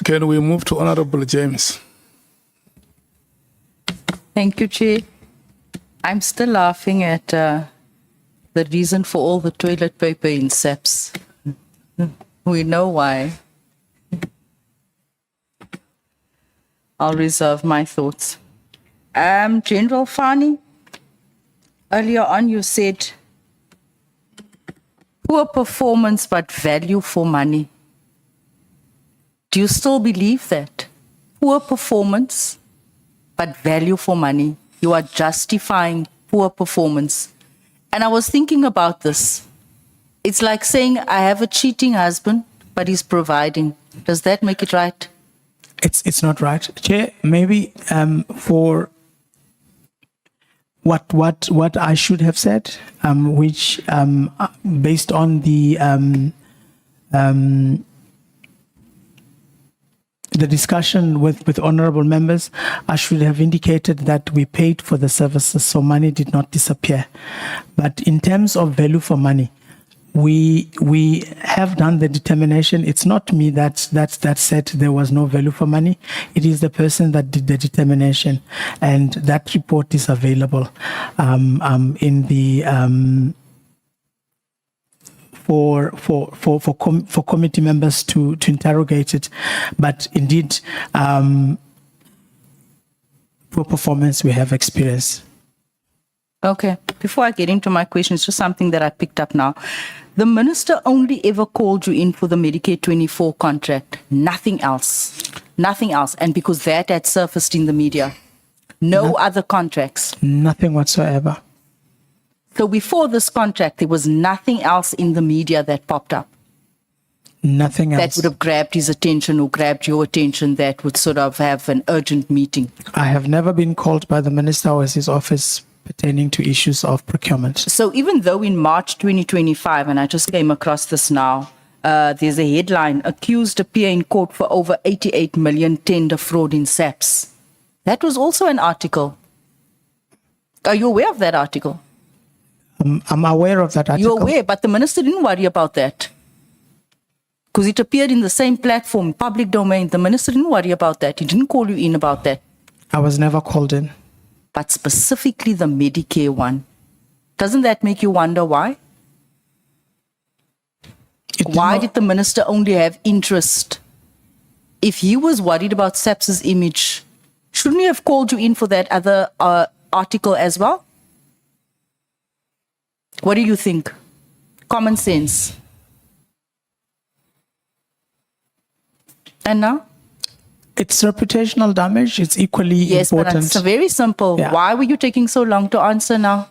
Can we move to Honorable James? Thank you, Chair. I'm still laughing at the reason for all the toilet paper in SAPS. We know why. I'll reserve my thoughts. General Fani, earlier on you said, poor performance but value for money. Do you still believe that? Poor performance but value for money. You are justifying poor performance. And I was thinking about this. It's like saying, I have a cheating husband, but he's providing. Does that make it right? It's not right. Chair, maybe for what I should have said, which based on the discussion with honorable members, I should have indicated that we paid for the services, so money did not disappear. But in terms of value for money, we have done the determination. It's not me that said there was no value for money. It is the person that did the determination, and that report is available in the for committee members to interrogate it. But indeed, poor performance we have experienced. Okay. Before I get into my question, it's just something that I picked up now. The minister only ever called you in for the Medicare 24 contract. Nothing else. Nothing else. And because that had surfaced in the media. No other contracts. Nothing whatsoever. So before this contract, there was nothing else in the media that popped up. Nothing else. That would have grabbed his attention or grabbed your attention that would sort of have an urgent meeting. I have never been called by the minister or his office pertaining to issues of procurement. So even though in March 2025, and I just came across this now, there's a headline, accused appear in court for over 88 million tender fraud in SAPS. That was also an article. Are you aware of that article? I'm aware of that article. You're aware, but the minister didn't worry about that. Because it appeared in the same platform, public domain. The minister didn't worry about that. He didn't call you in about that. I was never called in. But specifically the Medicare one. Doesn't that make you wonder why? Why did the minister only have interest? If he was worried about SAPS's image, shouldn't he have called you in for that other article as well? What do you think? Common sense. And now? It's reputational damage. It's equally important. Yes, but it's very simple. Yeah. Why were you taking so long to answer now?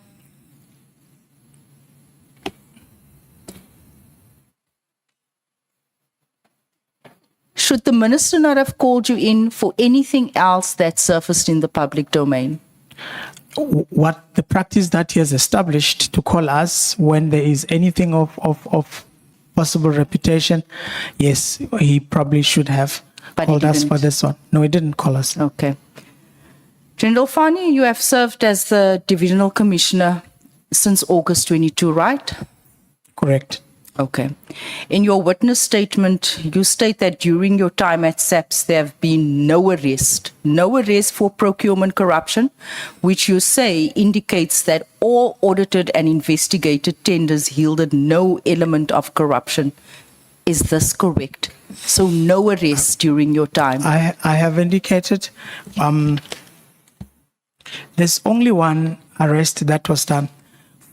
Should the minister not have called you in for anything else that surfaced in the public domain? What the practice that he has established to call us when there is anything of possible reputation, yes, he probably should have called us for this one. No, he didn't call us. Okay. General Fani, you have served as the Divisional Commissioner since August 22, right? Correct. Okay. In your witness statement, you state that during your time at SAPS, there have been no arrest for procurement corruption, which you say indicates that all audited and investigated tenders yielded no element of corruption. Is this correct? So no arrest during your time? I have indicated there's only one arrest that was done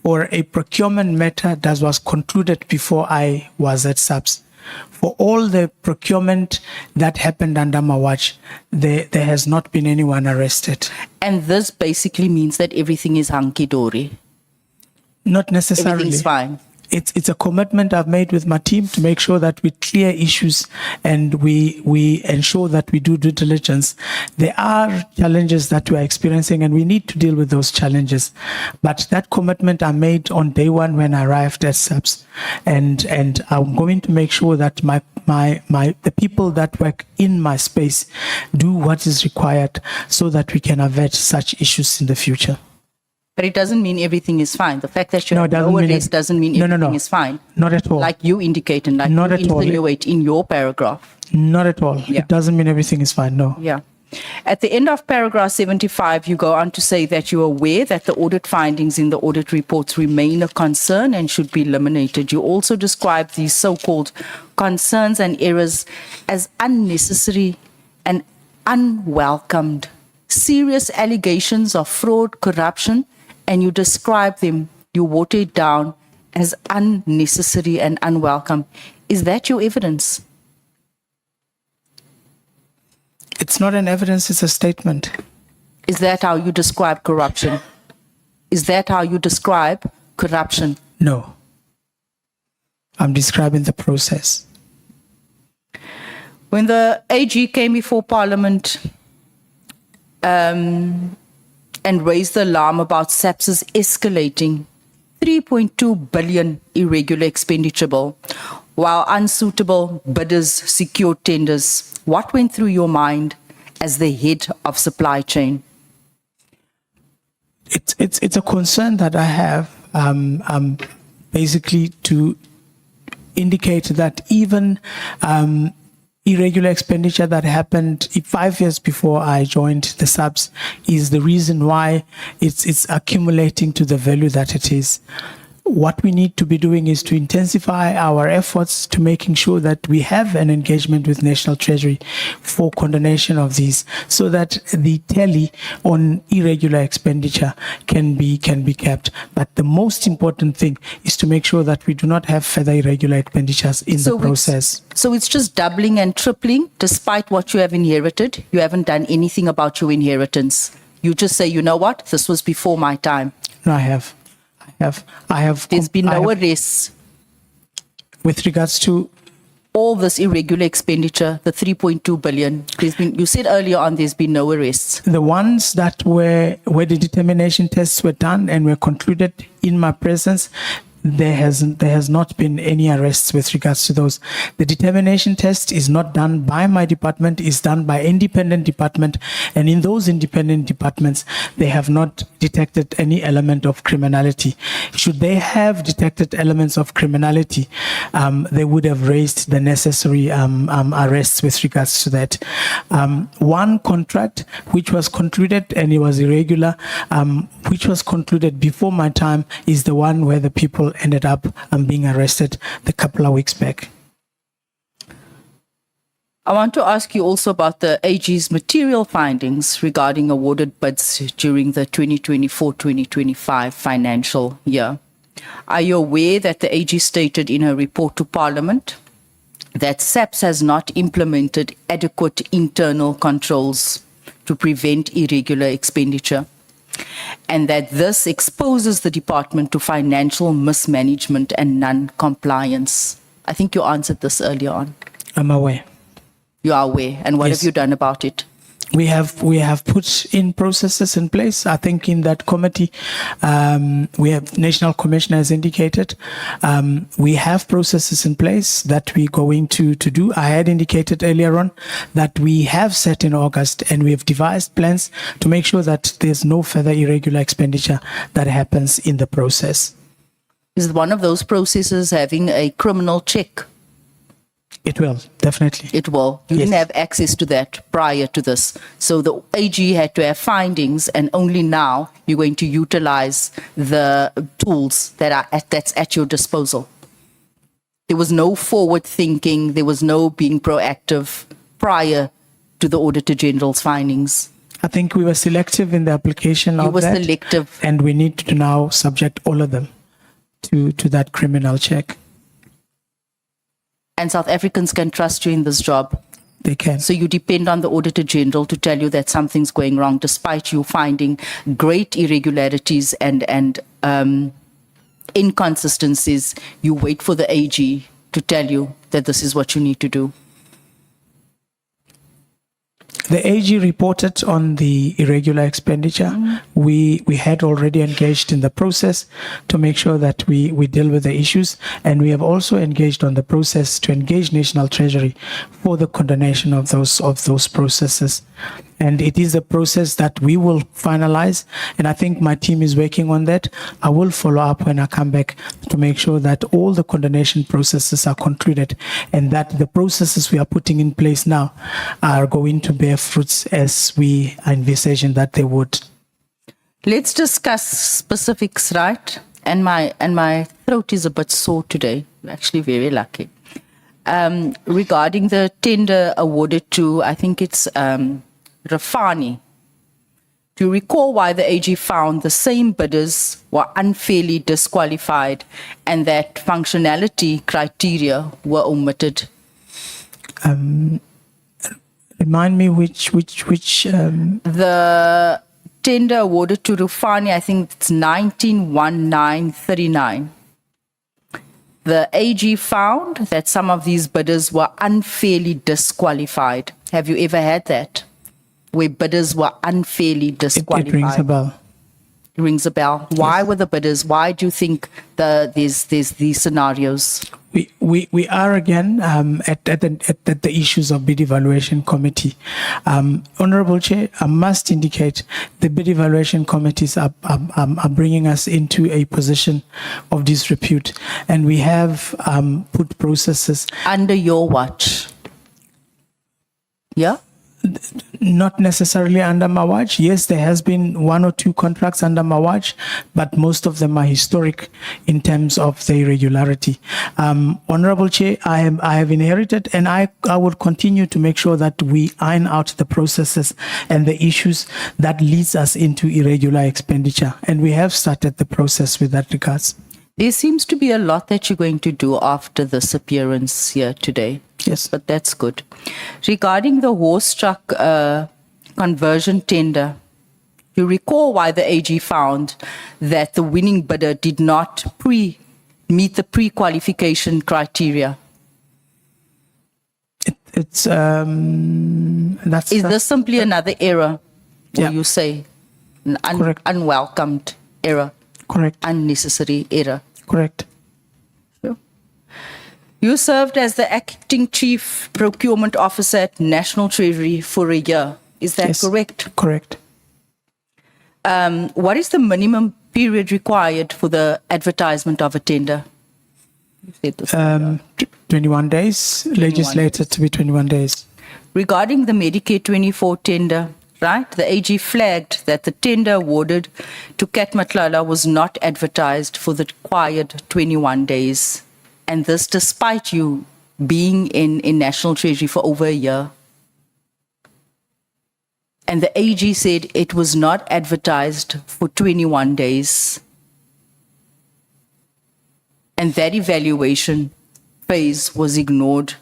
for a procurement matter that was concluded before I was at SAPS. For all the procurement that happened under my watch, there has not been anyone arrested. And this basically means that everything is hunky-dory? Not necessarily. Everything's fine? It's a commitment I've made with my team to make sure that we clear issues and we ensure that we do due diligence. There are challenges that we're experiencing and we need to deal with those challenges. But that commitment I made on day one when I arrived at SAPS, and I'm going to make sure that the people that work in my space do what is required so that we can avert such issues in the future. But it doesn't mean everything is fine. The fact that you No, have it doesn't no mean arrest doesn't mean No, everything no. is fine. Not at all. Like you indicate and like Not you at all. insinuate in your paragraph. Not at all. Yeah. It doesn't mean everything is fine. No. Yeah. At the end of paragraph 75, you go on to say that you are aware that the audit findings in the audit reports remain a concern and should be eliminated. You also describe these so-called concerns and errors as unnecessary and unwelcomed. Serious allegations of fraud, corruption, and you describe them, you water it down as unnecessary and unwelcome. Is that your evidence? It's not an evidence, it's a statement. Is that how you describe corruption? Is that how you describe corruption? No. I'm describing the process. When the AG came before Parliament and raised the alarm about SAPS's escalating 3.2 billion irregular expenditure bill, while unsuitable bidders secured tenders, what went through your mind as the head of supply chain? It's a concern that I have, basically to indicate that even irregular expenditure that happened 5 years before I joined the subs is the reason why it's accumulating to the value that it is. What we need to be doing is to intensify our efforts to making sure that we have an engagement with National Treasury for condonation of these, so that the tally on irregular expenditure can be kept. But the most important thing is to make sure that we do not have further irregular expenditures in the process. So it's just doubling and tripling despite what you have inherited. You haven't done anything about your inheritance. You just say, you know what, this was before my time. No, I have. There's been no arrests. With regards to all this irregular expenditure, the 3.2 billion, you said earlier on there's been no arrests. The ones that where the determination tests were done and were concluded in my presence, there has not been any arrests with regards to those. The determination test is not done by my department, is done by independent department, and in those independent departments they have not detected any element of criminality. Should they have detected elements of criminality, they would have raised the necessary arrests with regards to that. One contract which was concluded and it was irregular, which was concluded before my time, is the one where the people ended up being arrested a couple of weeks back. I want to ask you also about the AG's material findings regarding awarded bids during the 2024-2025 financial year. Are you aware that the AG stated in her report to Parliament that SAPS has not implemented adequate internal controls to prevent irregular expenditure, and that this exposes the department to financial mismanagement and non-compliance? I think you answered this earlier on. I'm aware. You are aware. And what Yes. have you done about it? We have put in processes in place. I think in that committee, we have National Commissioner has indicated, we have processes in place that we're going to do. I had indicated earlier on that we have set in August and we have devised plans to make sure that there's no further irregular expenditure that happens in the process. Is one of those processes having a criminal check? It will, definitely. It will. You Yes. didn't have access to that prior to this. So the AG had to have findings, and only now you're going to utilize the tools that's at your disposal. There was no forward thinking. There was no being proactive prior to the Auditor General's findings. I think we were selective in the application of were that. selective. And we need to now subject all of them to that criminal check. And South Africans can trust you in this job. They can. So you depend on the Auditor General to tell you that something's going wrong, despite you finding great irregularities and inconsistencies. You wait for the AG to tell you that this is what you need to do. The AG reported on the irregular expenditure. We had already engaged in the process to make sure that we deal with the issues, and we have also engaged on the process to engage National Treasury for the condonation of those processes. And it is a process that we will finalize. And I think my team is working on that. I will follow up when I come back to make sure that all the condonation processes are concluded and that the processes we are putting in place now are going to bear fruits as we envisage that they would. Let's discuss specifics, right? And my throat is a bit sore today. I'm actually very lucky. Regarding the tender awarded to, I think it's Fani. Do you recall why the AG found the same bidders were unfairly disqualified and that functionality criteria were omitted? Remind me which The tender awarded to Rufani, I think it's 191939. The AG found that some of these bidders were unfairly disqualified. Have you ever had that? Where bidders were unfairly disqualified? It rings a bell. It rings a bell. Why were the bidders? Why do you think there's these scenarios? We are again at the issues of bid evaluation committee. Honorable Chair, I must indicate the bid evaluation committees are bringing us into a position of disrepute, and we have put processes Under your watch. Yeah? not necessarily under my watch. Yes, there has been one or two contracts under my watch, but most of them are historic in terms of their regularity. Honorable Chair, I have inherited, and I will continue to make sure that we iron out the processes and the issues that leads us into irregular expenditure, and we have started the process with that regards. There seems to be a lot that you're going to do after this appearance here today. Yes. But that's good. Regarding the horse truck conversion tender, you recall why the AG found that the winning bidder did not meet the pre-qualification criteria? Is Is this simply another error? Yeah. Or you say an Correct. unwelcomed error, correct? unnecessary error? Correct. You served as the acting chief procurement officer at National Treasury for a year. Is that Yes. correct? Correct. What is the minimum period required for the advertisement of a tender? You said this earlier. 21 days, legislated to be 21 days. Regarding the Medicare 24 tender, right? The AG flagged that the tender awarded to Matlala was not advertised for the required 21 days. And this despite you being in National Treasury for over a year. And the AG said it was not advertised for 21 days. And that evaluation phase was ignored.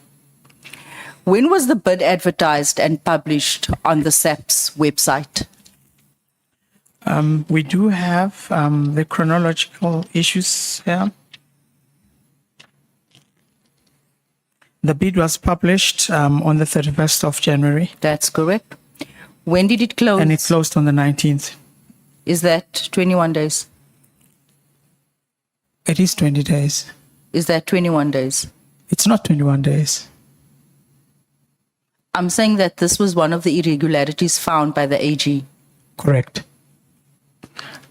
When was the bid advertised and published on the SAP's website? We do have the chronological issues here. The bid was published on the 31st of January, That's correct. When did it close? and it closed on the 19th. Is that 21 days? It is 20 days. Is that 21 days? It's not 21 days. I'm saying that this was one of the irregularities found by the AG. Correct.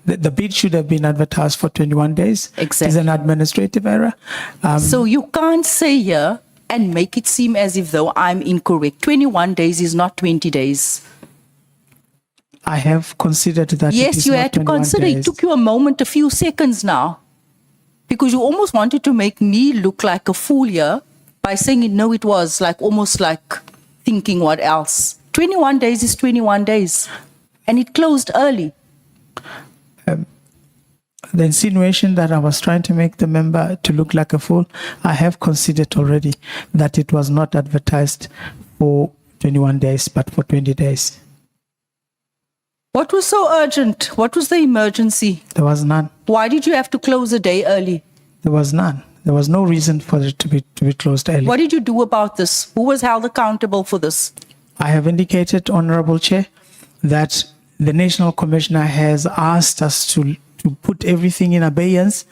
The bid should have been advertised for 21 days. Exactly. It's an administrative error. So you can't say here and make it seem as if though I'm incorrect. 21 days is not 20 days. I have considered that. It Yes, is you not had to 21 consider. days. It took you a moment, a few seconds now. Because you almost wanted to make me look like a fool here by saying, no, it was like almost like thinking what else. 21 days is 21 days. And it closed early. The insinuation that I was trying to make the member to look like a fool, I have considered already that it was not advertised for 21 days, but for 20 days. What was so urgent? What was the emergency? There was none. Why did you have to close a day early? There was none. There was no reason for it to be closed early. What did you do about this? Who was held accountable for this? I have indicated, Honorable Chair, that the National Commissioner has asked us to put everything in abeyance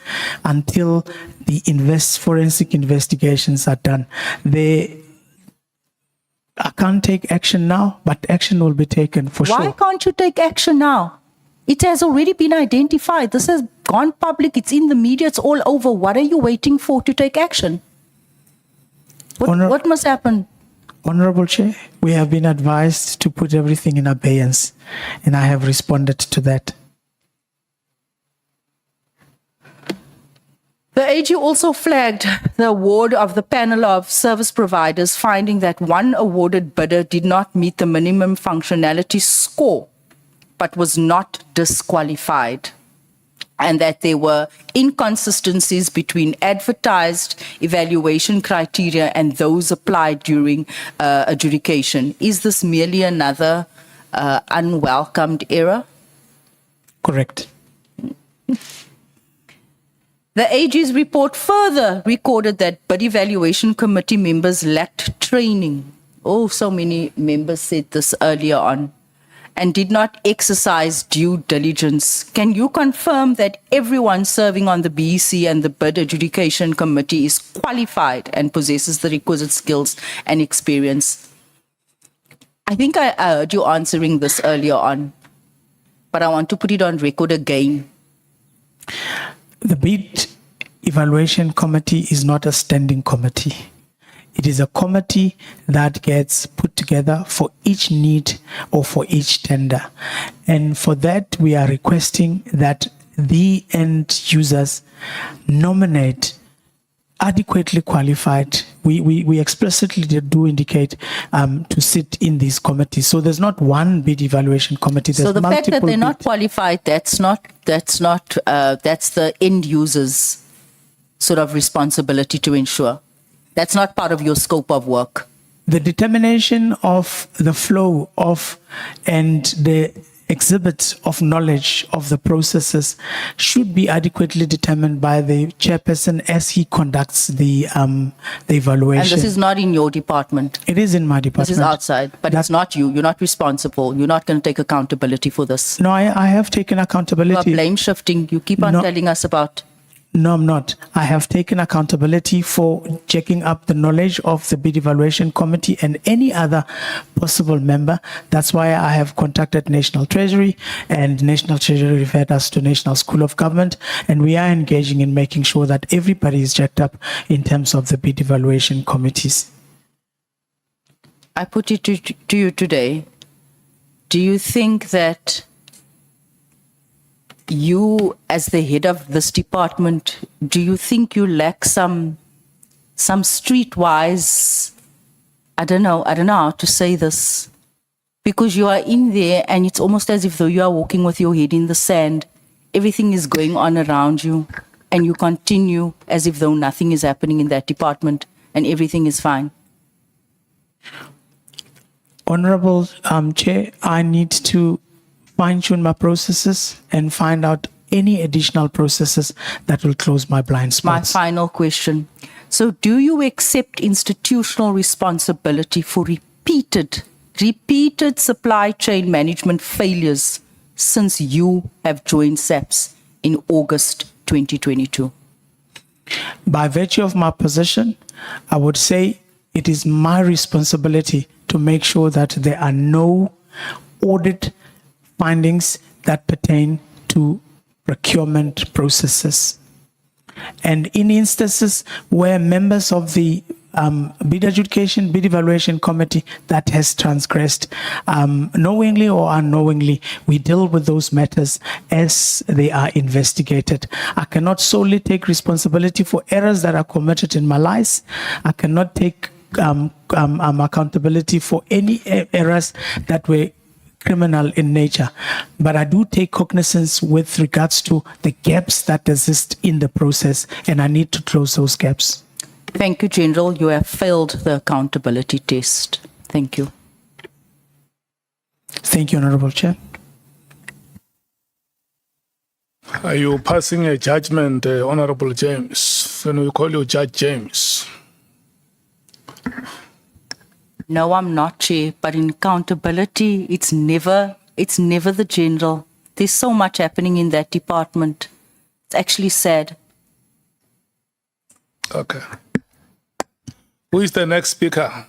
until the forensic investigations are done. I can't take action now, but action will be taken for Why sure. can't you take action now? It has already been identified. This has gone public. It's in the media. It's all over. What are you waiting for to take action? What must happen? Honorable Chair, we have been advised to put everything in abeyance, and I have responded to that. The AG also flagged the award of the panel of service providers, finding that one awarded bidder did not meet the minimum functionality score, but was not disqualified, and that there were inconsistencies between advertised evaluation criteria and those applied during adjudication. Is this merely another unwelcomed error? Correct. The AG's report further recorded that bid evaluation committee members lacked training. Oh, so many members said this earlier on, and did not exercise due diligence. Can you confirm that everyone serving on the BEC and the bid adjudication committee is qualified and possesses the requisite skills and experience? I think I heard you answering this earlier on, but I want to put it on record again. The bid evaluation committee is not a standing committee. It is a committee that gets put together for each need or for each tender. And for that, we are requesting that the end users nominate adequately qualified. We explicitly do indicate to sit in these committees. So there's not one bid evaluation committee. There's So the fact that multiple they're not qualified, that's the end users' sort of responsibility to ensure. That's not part of your scope of work. The determination of the flow of and the exhibit of knowledge of the processes should be adequately determined by the chairperson as he conducts the evaluation. And this is not in your department. It is in my department. This is outside, but it's not you. You're not responsible. You're not going to take accountability for this. No, I have taken You are accountability. blame shifting. You keep on No. telling us about. No, I'm not. I have taken accountability for checking up the knowledge of the bid evaluation committee and any other possible member. That's why I have contacted National Treasury, and National Treasury referred us to National School of Government, and we are engaging in making sure that everybody is checked up in terms of the bid evaluation committees. I put it to you today. Do you think that you, as the head of this department, do you think you lack some streetwise, I don't know how to say this, because you are in there and it's almost as if though you are walking with your head in the sand. Everything is going on around you and you continue as if though nothing is happening in that department and everything is fine. Honorable Chair, I need to fine-tune my processes and find out any additional processes that will close my blind My spots. final question. So do you accept institutional responsibility for repeated supply chain management failures since you have joined SAPS in August 2022? By virtue of my position, I would say it is my responsibility to make sure that there are no audit findings that pertain to procurement processes. And in instances where members of the bid adjudication, bid evaluation committee that has transgressed, knowingly or unknowingly, we deal with those matters as they are investigated. I cannot solely take responsibility for errors that are committed in my lives. I cannot take accountability for any errors that were criminal in nature, but I do take cognizance with regards to the gaps that exist in the process, and I need to close those gaps. Thank you, General. You have failed the accountability test. Thank you. Thank you, Honorable Chair. Are you passing a judgment, Honorable James? Then we call you Judge James. No, I'm not, Chair, but in accountability, it's never the General. There's so much happening in that department. It's actually sad. Okay. Who is the next speaker?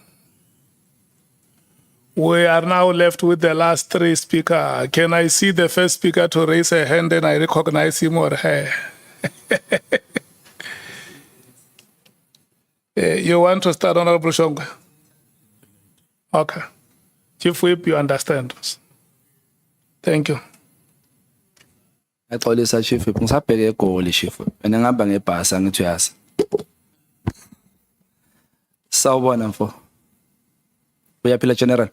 We are now left with the last three speakers. Can I see the first speaker to raise a hand and I recognize him or her? You want to start, Honorable Shonga? Okay. Chief Whip, you understand. Thank you. Axolisa chief ngisabheke egoli chief and ngihamba ngebhasi angithi uyazi. Sawubona mfo. Uyaphila general?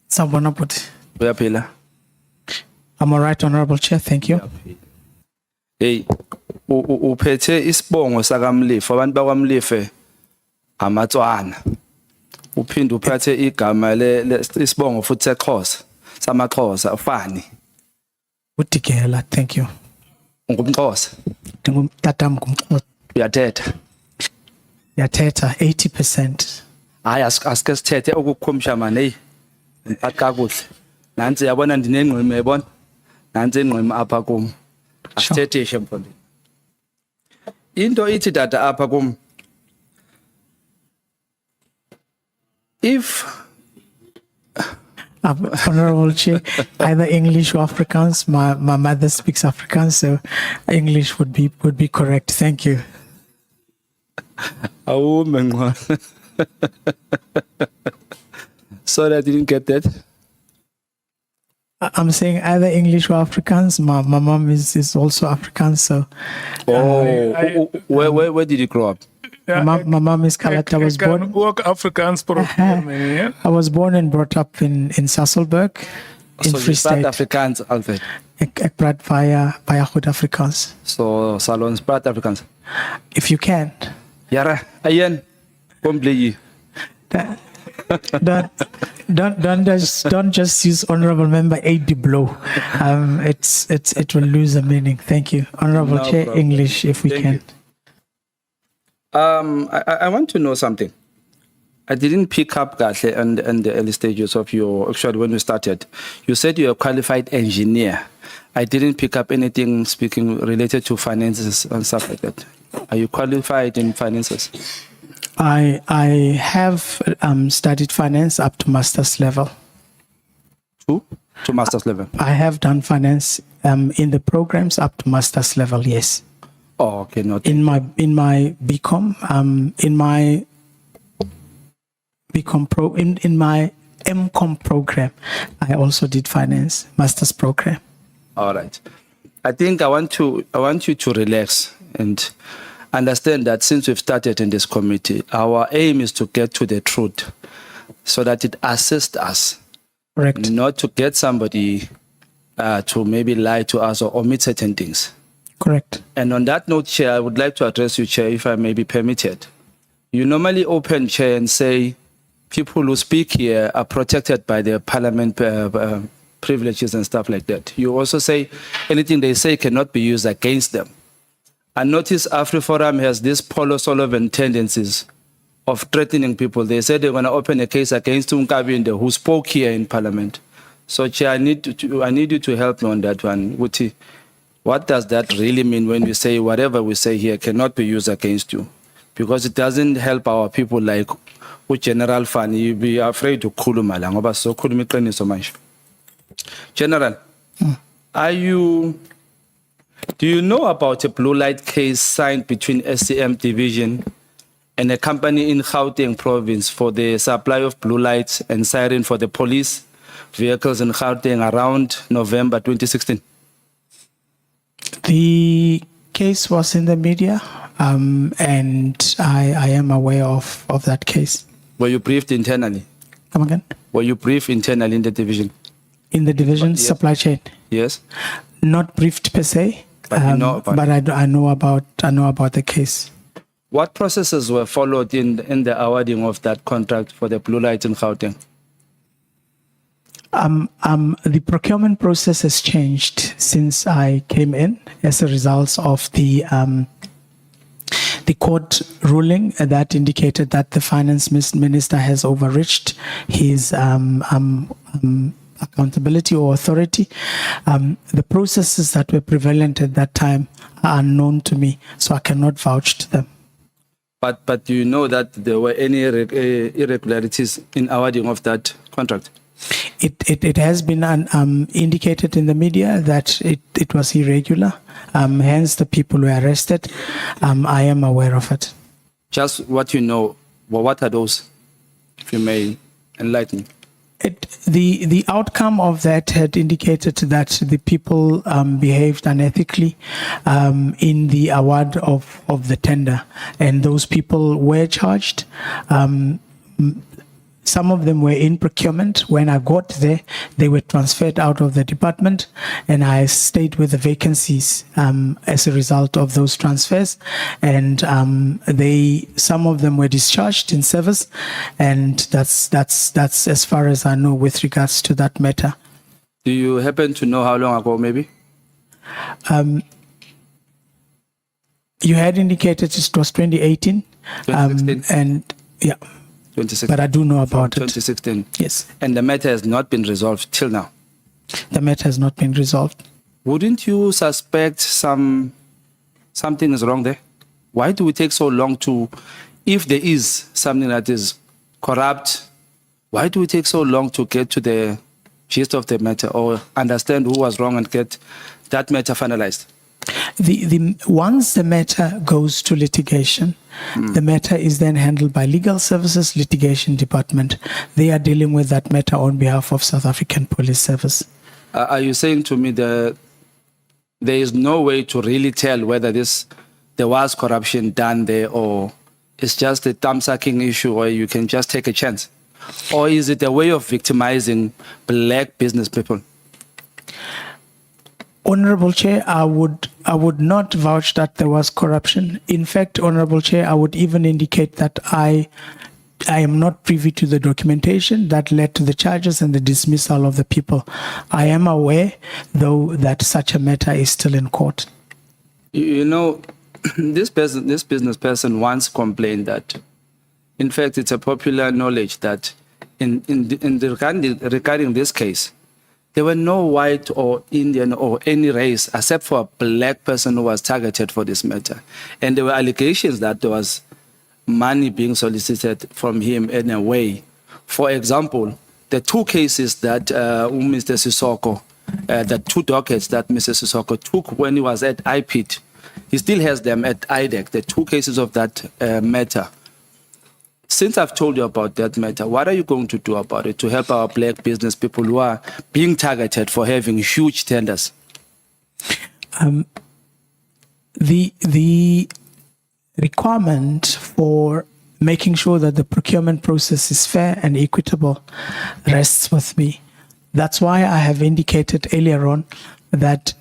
Sawubona bhuti. Uyaphila? I'm all right, Honorable Chair. Thank you. Hey, uphethe isibongo sakamlife abantu bakwaMlife amatswana. Uphinde uphethe igama isibongo futhi seXhosa samaXhosa Fani. Utikela, thank you. UngumXhosa? Ndingumtatam ngumXhosa. Uyathetha? Yathetha 80%. Hayi asike sithethe ukukhomisha manje hey. Ngiphatha kakuhle. Nansi yabona ndinengqimi yabona. Nansi ingqimi apha kum. Asithethe mfondini. Into ithi data apha kum. If Honorable Chair, either English or Afrikaans. My mother speaks Afrikaans, so English would be correct. Thank you. Oh man. Sorry, I didn't get that. I'm saying either English or Afrikaans. My mom is also Afrikaans, so. Where did you grow up? Yeah, My mom is colored. I was born. Work Afrikaans properly. Yeah? I was born and brought up in Sasolburg, in So Free you start State. Afrikaans altijd. Ek praat baie goed Afrikaans. So salons praat Afrikaans. If you can. Yara, ayen. Kom bly jy. Don't just use Honorable Member A de blow. It will lose a meaning. Thank you, Honorable No Chair. problem. English, if we Thank can. you. I want to know something. I didn't pick up kahle and the early stages of your, actually when we started, you said you're a qualified engineer. I didn't pick up anything speaking related to finances and stuff like that. Are you qualified in finances? I have studied finance up to master's level. To master's level? I have done finance in the programs up to master's level. Yes. Oh, okay, not In my BCom, in my MCom program, I also did finance master's program. all right. I think I want you to relax and understand that since we've started in this committee, our aim is to get to the truth so that it assists us, Correct. not to get somebody to maybe lie to us or omit certain things. Correct. And on that note, Chair, I would like to address you, Chair, if I may be permitted. You normally open, Chair, and say people who speak here are protected by their parliament privileges and stuff like that. You also say anything they say cannot be used against them. I notice AfriForum has these Paulo Sullivan tendencies of threatening people. They said they're going to open a case against Unkabinde, who spoke here in Parliament. So, Chair, I need you to help me on that one. Wuti, what does that really mean when we say whatever we say here cannot be used against you? Because it doesn't help our people like General Fani. You be afraid to khuluma la ngoba so khuluma iqiniso manje. General, do you know about a blue light case signed between SCM division and a company in Gauteng province for the supply of blue lights and siren for the police vehicles in Gauteng around November 2016? The case was in the media, and I am aware of that case. Were you briefed internally? Come again? Were you briefed internally in the division? In the division Yes. supply chain, Yes. not briefed per se, But you know about but I know about the case. What processes were followed in the awarding of that contract for the blue light in Gauteng? The procurement process has changed since I came in as a result of the court ruling that indicated that the finance minister has overreached his accountability or authority. The processes that were prevalent at that time are unknown to me, so I cannot vouch to them. But do you know that there were any irregularities in awarding of that contract? It has been indicated in the media that it was irregular. Hence, the people were arrested. I am aware of it. Just what you know, well, what are those? If you may enlighten. The outcome of that had indicated that the people behaved unethically in the award of the tender, and those people were charged. Some of them were in procurement. When I got there, they were transferred out of the department, and I stayed with the vacancies as a result of those transfers. And some of them were discharged in service, and that's as far as I know with regards to that matter. Do you happen to know how long ago, maybe? You had indicated it was 2018, 2016? and yeah. 2016. But I do know about it. 2016. Yes. And the matter has not been resolved till now. The matter has not been resolved. Wouldn't you suspect something is wrong there? Why do we take so long to, if there is something that is corrupt, why do we take so long to get to the gist of the matter or understand who was wrong and get that matter finalized? Once the matter goes to litigation, the matter is then handled by Legal Services Litigation Department. They are dealing with that matter on behalf of South African Police Service. Are you saying to me that there is no way to really tell whether there was corruption done there, or it's just a thumb-sucking issue where you can just take a chance? Or is it a way of victimizing black business people? Honorable Chair, I would not vouch that there was corruption. In fact, Honorable Chair, I would even indicate that I am not privy to the documentation that led to the charges and the dismissal of the people. I am aware, though, that such a matter is still in court. You know, this business person once complained that, in fact, it's a popular knowledge that regarding this case, there were no white or Indian or any race except for a black person who was targeted for this matter. And there were allegations that there was money being solicited from him in a way. For example, the two cases that Mr. Sissoko, the two dockets that Mr. Sissoko took when he was at IPIT, he still has them at IDEC, the two cases of that matter. Since I've told you about that matter, what are you going to do about it to help our black business people who are being targeted for having huge tenders? The requirement for making sure that the procurement process is fair and equitable rests with me. That's why I have indicated earlier on that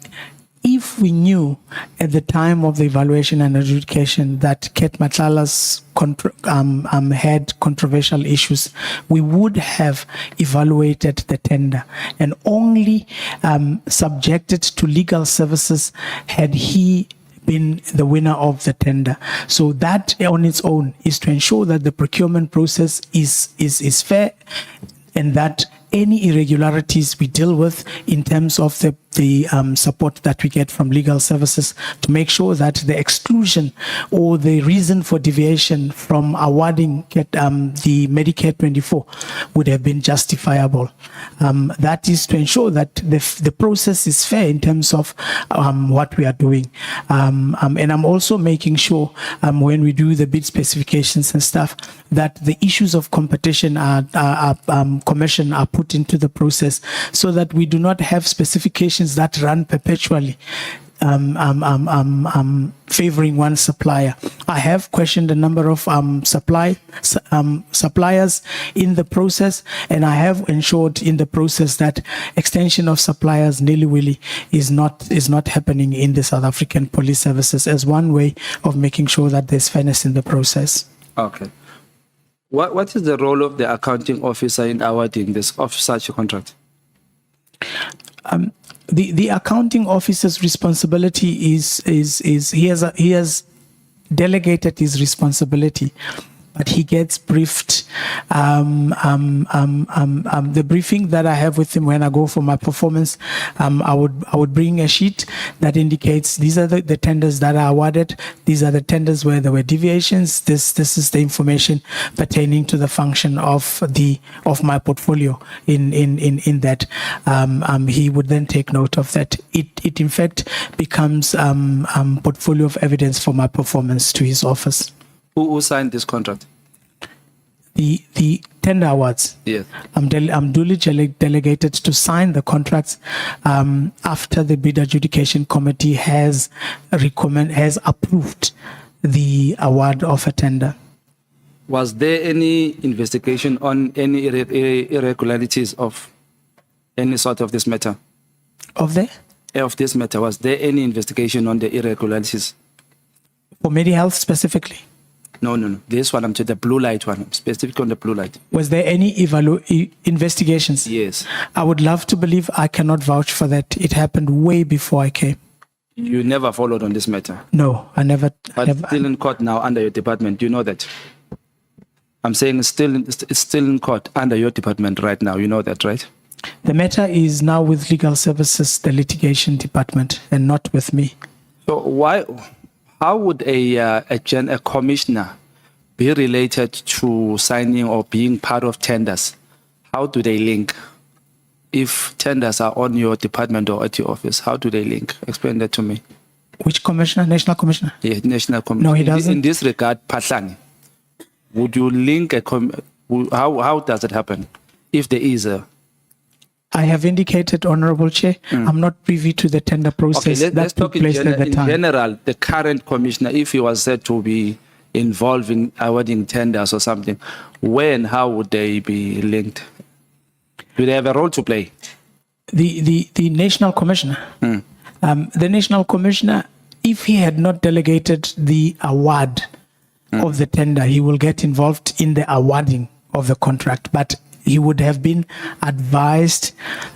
if we knew at the time of the evaluation and adjudication that Kate Matlala's had controversial issues, we would have evaluated the tender and only subjected to legal services had he been the winner of the tender. So that on its own is to ensure that the procurement process is fair and that any irregularities we deal with in terms of the support that we get from legal services to make sure that the exclusion or the reason for deviation from awarding the Medicare 24 would have been justifiable. That is to ensure that the process is fair in terms of what we are doing. And I'm also making sure when we do the bid specifications and stuff that the issues of competition commission are put into the process so that we do not have specifications that run perpetually favoring one supplier. I have questioned a number of suppliers in the process, and I have ensured in the process that extension of suppliers nilly-willy is not happening in the South African Police Services as one way of making sure that there's fairness in the process. Okay. What is the role of the accounting officer in awarding this of such a contract? The accounting officer's responsibility is he has delegated his responsibility but he gets briefed. The briefing that I have with him when I go for my performance, I would bring a sheet that indicates these are the tenders that are awarded. These are the tenders where there were deviations. This is the information pertaining to the function of my portfolio in that. He would then take note of that. It in fact becomes portfolio of evidence for my performance to his office. Who signed this contract? The tender awards. Yes. I'm duly delegated to sign the contracts after the bid adjudication committee has approved the award of a tender. Was there any investigation on any irregularities of any sort of this matter? Of This matter, was there any investigation on the irregularities? For MediHealth specifically? No. This one, I'm to the blue light one, specific on the blue light. Was there any investigations? Yes. I would love to believe. I cannot vouch for that. It happened way before I came. You never followed on this matter? No, I never. But still in court now under your department, you know that? I'm saying it's still in court under your department right now, you know that, right? The matter is now with Legal Services, the litigation department, and not with me. So how would a commissioner be related to signing or being part of tenders? How do they link? If tenders are on your department or at your office, how do they link? Explain that to me. Which commissioner? National commissioner? Yeah, national commissioner. No, he doesn't. In this regard, Patlani, would you link how does it happen? If there is a... I have indicated, Honorable Chair, I'm not privy to the tender process let's that took talk in, place at the time. general, the current commissioner, if he was said to be involved in awarding tenders or something, where and how would they be linked? Do they have a role to play? The national commissioner, the national commissioner, if he had not delegated the award of the tender, he will get involved in the awarding of the contract, but he would have been advised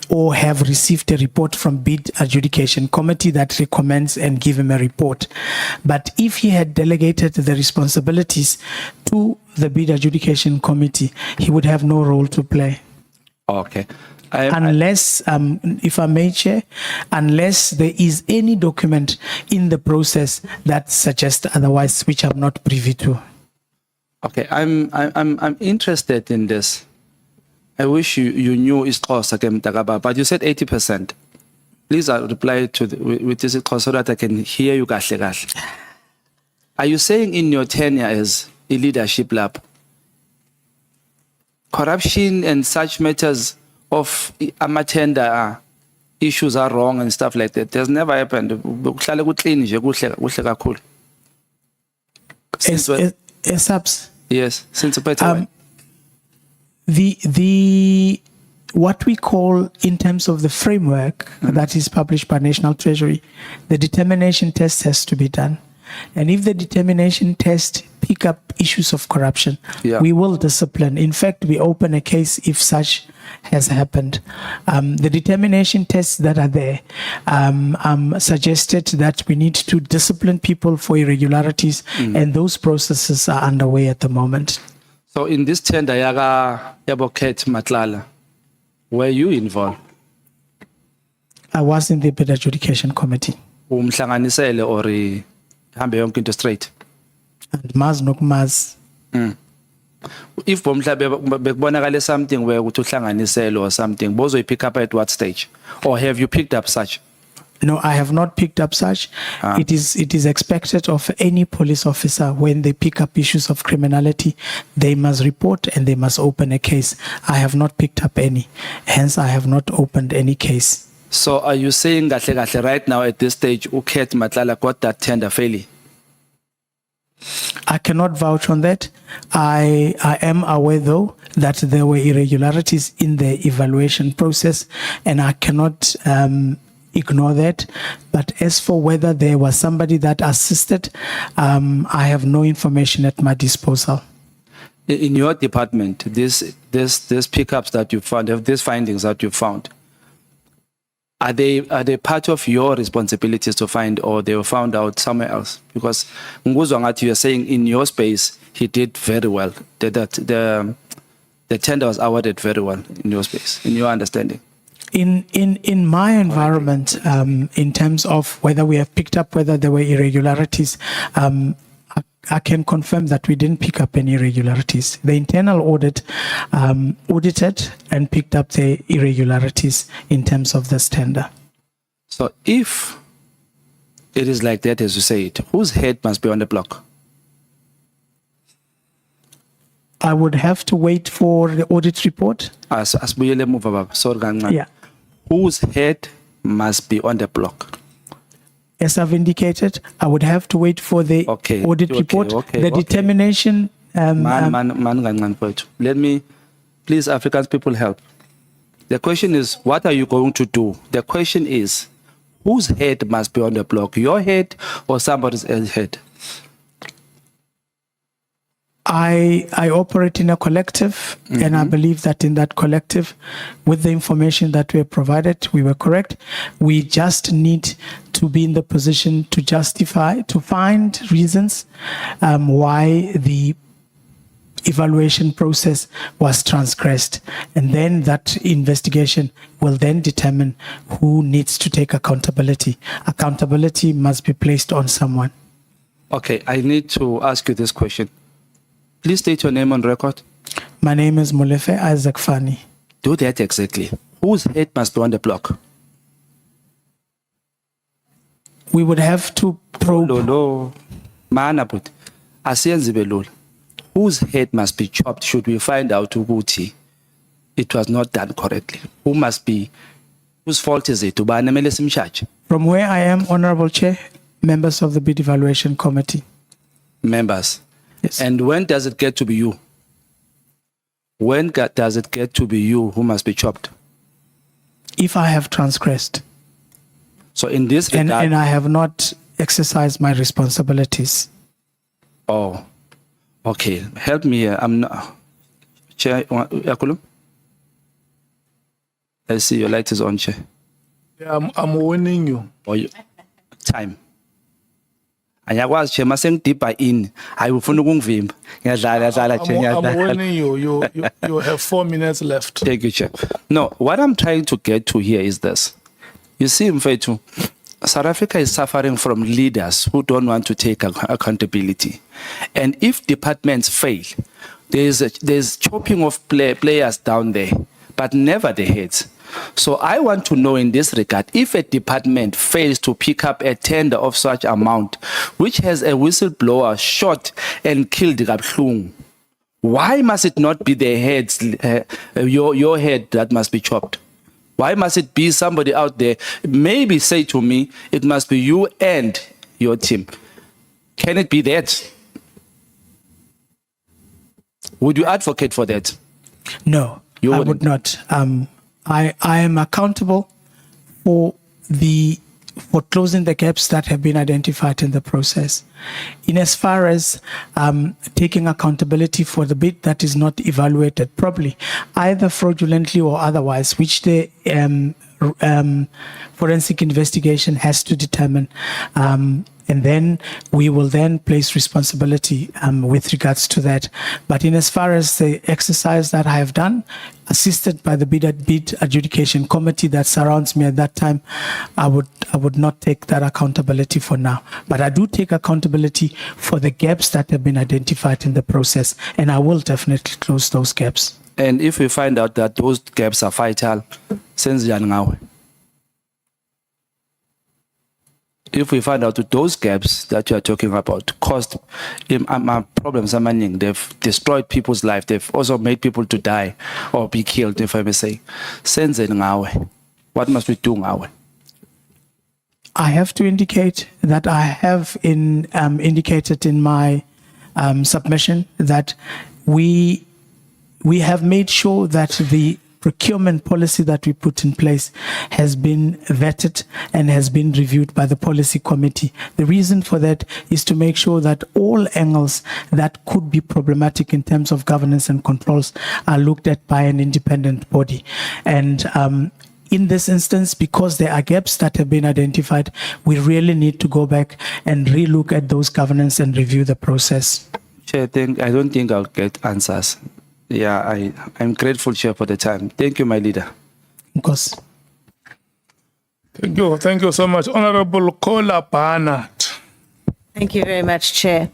or have received a report from bid adjudication committee that recommends and give him a report. But if he had delegated the responsibilities to the bid adjudication committee, he would have no role to play. Okay. Unless, if I may, Chair, unless there is any document in the process that suggests otherwise, which I'm not privy to. Okay, I'm interested in this. I wish you knew isiXhosa ke Mtakaba, but you said 80%. Please reply to with this isiXhosa so that I can hear you kahle kahle. Are you saying in your tenure as a leadership lab, corruption and such matters of amatenda issues are wrong and stuff like that? There's never happened. Kuhlale kuclean nje kuhle kakhulu. Yes, since the what we call in terms of the framework that is published by National Treasury, the determination test has to be done. And if the determination test pick up issues of corruption, we will discipline. In fact, we open a case if such has happened. The determination tests that are there suggested that we need to discipline people for irregularities, and those processes are underway at the moment. So in this tender, Yaboket Matlala, were you involved? I was in the bid adjudication committee. Umhlanganisele or hambe yonke into straight? And Maz Nokmaz. If bekubonakale something where uthi uhlanganisele or something, bozo you pick up at what stage? Or have you picked up such? No, I have not picked up such. It is expected of any police officer when they pick up issues of criminality, they must report and they must open a case. I have not picked up any. Hence, I have not opened any case. So are you saying that right now at this stage, Uket Matlala got that tender fairly? I cannot vouch on that. I am aware, though, that there were irregularities in the evaluation process, and I cannot ignore that. But as for whether there was somebody that assisted, I have no information at my disposal. In your department, these pickups that you found, these findings that you found, Are they part of your responsibilities to find, or they were found out somewhere else? Because nguzwa ngathi you are saying in your space he did very well. The tender was awarded very well in your space, in your understanding. In my environment, in terms of whether we have picked up whether there were irregularities, I can confirm that we didn't pick up any irregularities. The internal audit audited and picked up the irregularities in terms of this tender. So if it is like that, as you say it, whose head must be on the block? I would have to wait for the audit report. As buyele muva baba, sorry kancane. Yeah. Whose head must be on the block? As I've indicated, I would have to wait for the audit report. The determination. Man, kancane mfowethu. Let me, please, African people, help. The question is, what are you going to do? The question is, whose head must be on the block? Your head or somebody else's head? I operate in a collective, and I believe that in that collective, with the information that we have provided, we were correct. We just need to be in the position to justify, to find reasons why the evaluation process was transgressed, and then that investigation will then determine who needs to take accountability. Accountability must be placed on someone. Okay, I need to ask you this question. Please state your name on record. My name is Molefe Isaac Fani. Do that exactly. Whose head must be on the block? We would have to probe. Lolo, mana but asiyenzi belula. Whose head must be chopped should we find out ukuthi it was not done correctly? Who must be, whose fault is it? Ubani kumele simshaje? From where I am, Honorable Chair, members of the Bid Evaluation Committee. Members. Yes. And when does it get to be you? When does it get to be you who must be chopped? If I have transgressed So in this regard, and I have not exercised my responsibilities. oh, okay. Help me here. I'm not. Chair, Yakulum? I see your light is on, Chair. Yeah, I'm warning you. Or you, time. Anyakwazi Chair, masengidibha in. Ayifuna ukungivimba. Ngiyadlala Chair, I'm ngiyadlala. warning you. You have 4 minutes left. Thank you, Chair. No, what I'm trying to get to here is this. You see, Mfethu, South Africa is suffering from leaders who don't want to take accountability. And if departments fail, there's chopping of players down there, but never the heads. So I want to know in this regard, if a department fails to pick up a tender of such amount, which has a whistleblower shot and killed kabuhlungu, why must it not be the heads, your head that must be chopped? Why must it be somebody out there? Maybe say to me, it must be you and your team. Can it be that? Would you advocate for that? No, You I wouldn't? would not. I am accountable for closing the gaps that have been identified in the process. In as far as taking accountability for the bid that is not evaluated properly, either fraudulently or otherwise, which the forensic investigation has to determine, and then we will then place responsibility with regards to that. But in as far as the exercise that I have done, assisted by the bid adjudication committee that surrounds me at that time, I would not take that accountability for now. But I do take accountability for the gaps that have been identified in the process, and I will definitely close those gaps. And if we find out that those gaps are vital, senziyani ngawe? If we find out that those gaps that you are talking about caused problems, they've destroyed people's life, they've also made people to die or be killed, if I may say. Senzeni ngawe? What must we do ngawe? I have to indicate that I have indicated in my submission that we have made sure that the procurement policy that we put in place has been vetted and has been reviewed by the policy committee. The reason for that is to make sure that all angles that could be problematic in terms of governance and controls are looked at by an independent body. And in this instance, because there are gaps that have been identified, we really need to go back and relook at those governance and review the process. Chair, I don't think I'll get answers. Yeah, I'm grateful, Chair, for the time. Thank you, my leader. Of course. Thank you so much. Honorable Kola Barnard. Thank you very much, Chair.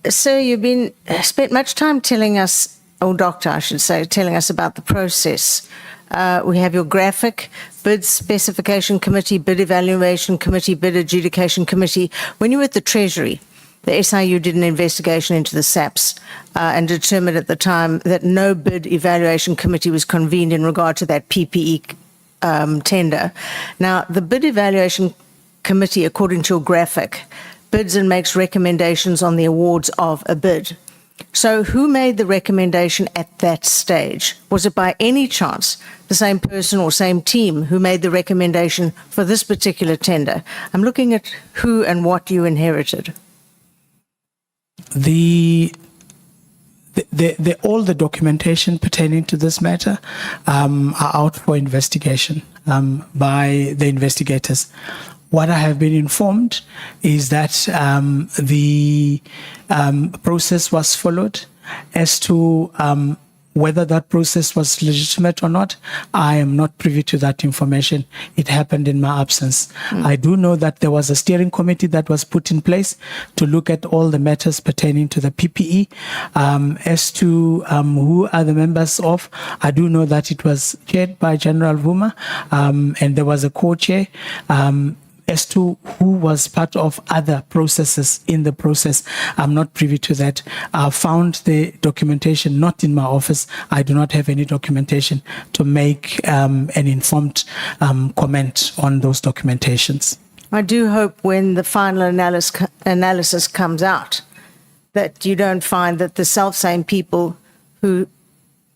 Sir, you've been spent much time telling us, or Doctor, I should say, telling us about the process. We have your graphic, bid specification committee, bid evaluation committee, bid adjudication committee. When you were at the Treasury, the SIU did an investigation into the SAPs and determined at the time that no bid evaluation committee was convened in regard to that PPE tender. Now, the bid evaluation committee, according to your graphic, bids and makes recommendations on the awards of a bid. So who made the recommendation at that stage? Was it by any chance the same person or same team who made the recommendation for this particular tender? I'm looking at who and what you inherited. All the documentation pertaining to this matter are out for investigation by the investigators. What I have been informed is that the process was followed. As to whether that process was legitimate or not, I am not privy to that information. It happened in my absence. I do know that there was a steering committee that was put in place to look at all the matters pertaining to the PPE. As to who are the members of, I do know that it was chaired by General Vuma, and there was a co-chair. As to who was part of other processes in the process, I'm not privy to that. I found the documentation not in my office. I do not have any documentation to make an informed comment on those documentations. I do hope when the final analysis comes out that you don't find that the self-same people who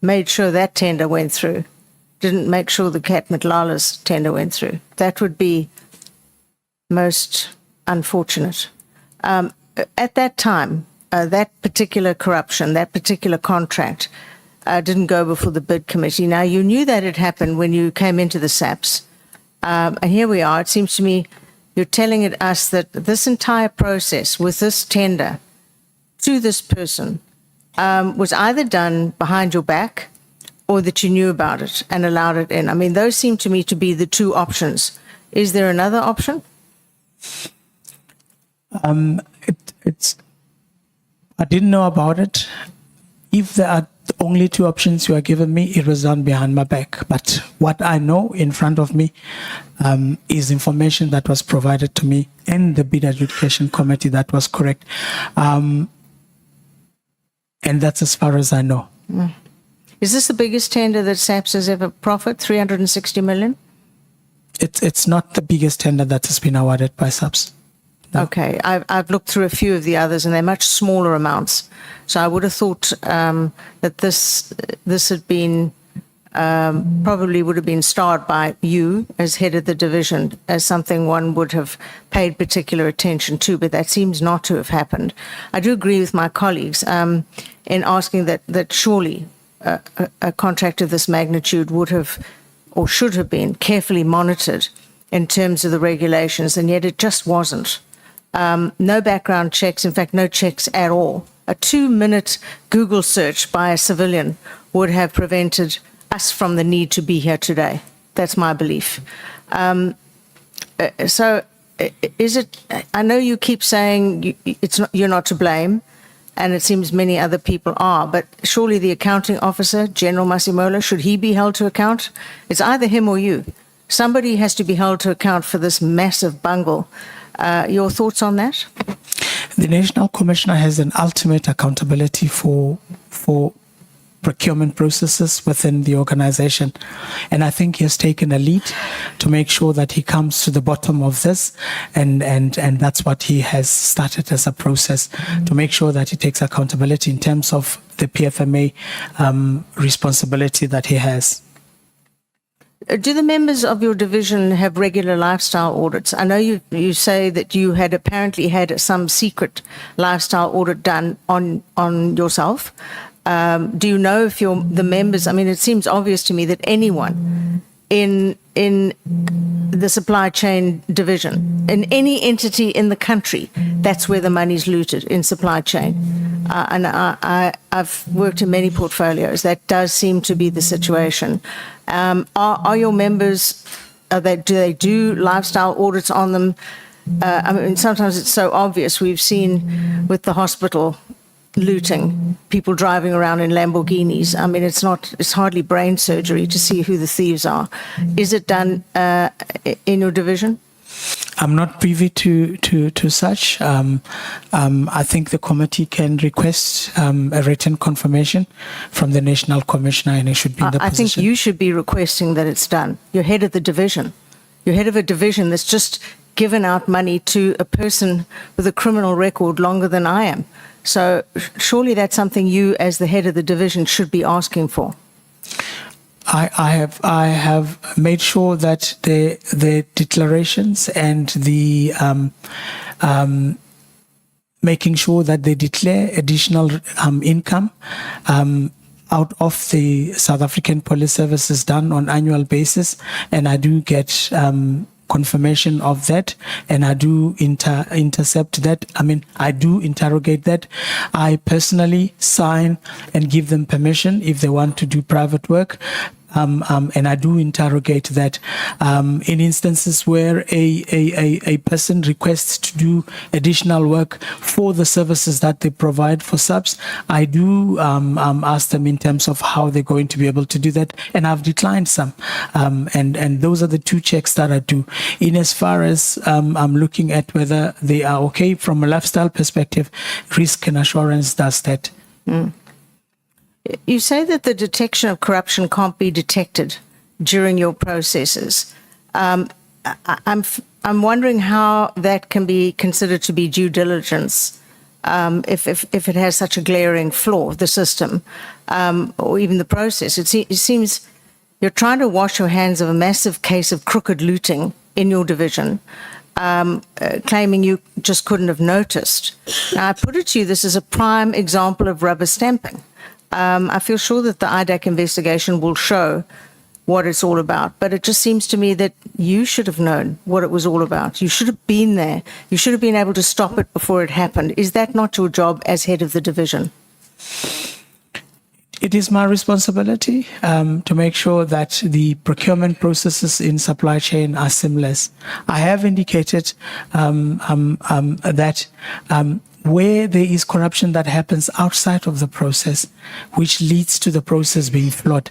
made sure that tender went through didn't make sure the Matlala's tender went through. That would be most unfortunate. At that time, that particular corruption, that particular contract didn't go before the bid committee. Now, you knew that had happened when you came into the SAPs. And here we are. It seems to me you're telling us that this entire process with this tender to this person was either done behind your back or that you knew about it and allowed it in. I mean, those seem to me to be the two options. Is there another option? I didn't know about it. If there are only two options you are giving me, it was done behind my back. But what I know in front of me is information that was provided to me and the bid adjudication committee that was correct. And that's as far as I know. Is this the biggest tender that SAPS has ever proffered, 360 million? It's not the biggest tender that has been awarded by SAPS. No. Okay, I've looked through a few of the others, and they're much smaller amounts. So I would have thought that this had been probably would have been starred by you as head of the division as something one would have paid particular attention to, but that seems not to have happened. I do agree with my colleagues in asking that surely a contract of this magnitude would have or should have been carefully monitored in terms of the regulations, and yet it just wasn't. No background checks, in fact, no checks at all. A 2-minute Google search by a civilian would have prevented us from the need to be here today. That's my belief. So is it, I know you keep saying you're not to blame, and it seems many other people are, but surely the accounting officer, General Masimola, should he be held to account? It's either him or you. Somebody has to be held to account for this massive bungle. Your thoughts on that? The National Commissioner has an ultimate accountability for procurement processes within the organization. And I think he has taken a lead to make sure that he comes to the bottom of this. And that's what he has started as a process to make sure that he takes accountability in terms of the PFMA responsibility that he has. Do the members of your division have regular lifestyle audits? I know you say that you had apparently had some secret lifestyle audit done on yourself. Do you know if the members, I mean, it seems obvious to me that anyone in the supply chain division. In any entity in the country, that's where the money's looted, in supply chain. And I've worked in many portfolios. That does seem to be the situation. Are your members, do they do lifestyle audits on them? I mean, sometimes it's so obvious. We've seen with the hospital looting, people driving around in Lamborghinis. I mean, it's hardly brain surgery to see who the thieves are. Is it done in your division? I'm not privy to such. I think the committee can request a written confirmation from the National Commissioner, and it should be in the I position. think you should be requesting that it's done. You're head of the division. You're head of a division that's just given out money to a person with a criminal record longer than I am. So surely that's something you, as the head of the division, should be asking for. I have made sure that the declarations and the making sure that they declare additional income out of the South African Police Service is done on annual basis, and I do get confirmation of that, and I do intercept that. I mean, I do interrogate that. I personally sign and give them permission if they want to do private work. And I do interrogate that. In instances where a person requests to do additional work for the services that they provide for subs, I do ask them in terms of how they're going to be able to do that, and I've declined some. And those are the two checks that I do. In as far as I'm looking at whether they are okay from a lifestyle perspective, risk and assurance does that. You say that the detection of corruption can't be detected during your processes. I'm wondering how that can be considered to be due diligence if it has such a glaring flaw, the system, or even the process. It seems you're trying to wash your hands of a massive case of crooked looting in your division, claiming you just couldn't have noticed. Now, I put it to you, this is a prime example of rubber stamping. I feel sure that the IDAC investigation will show what it's all about, but it just seems to me that you should have known what it was all about. You should have been there. You should have been able to stop it before it happened. Is that not your job as head of the division? It is my responsibility to make sure that the procurement processes in supply chain are seamless. I have indicated that where there is corruption that happens outside of the process, which leads to the process being flawed,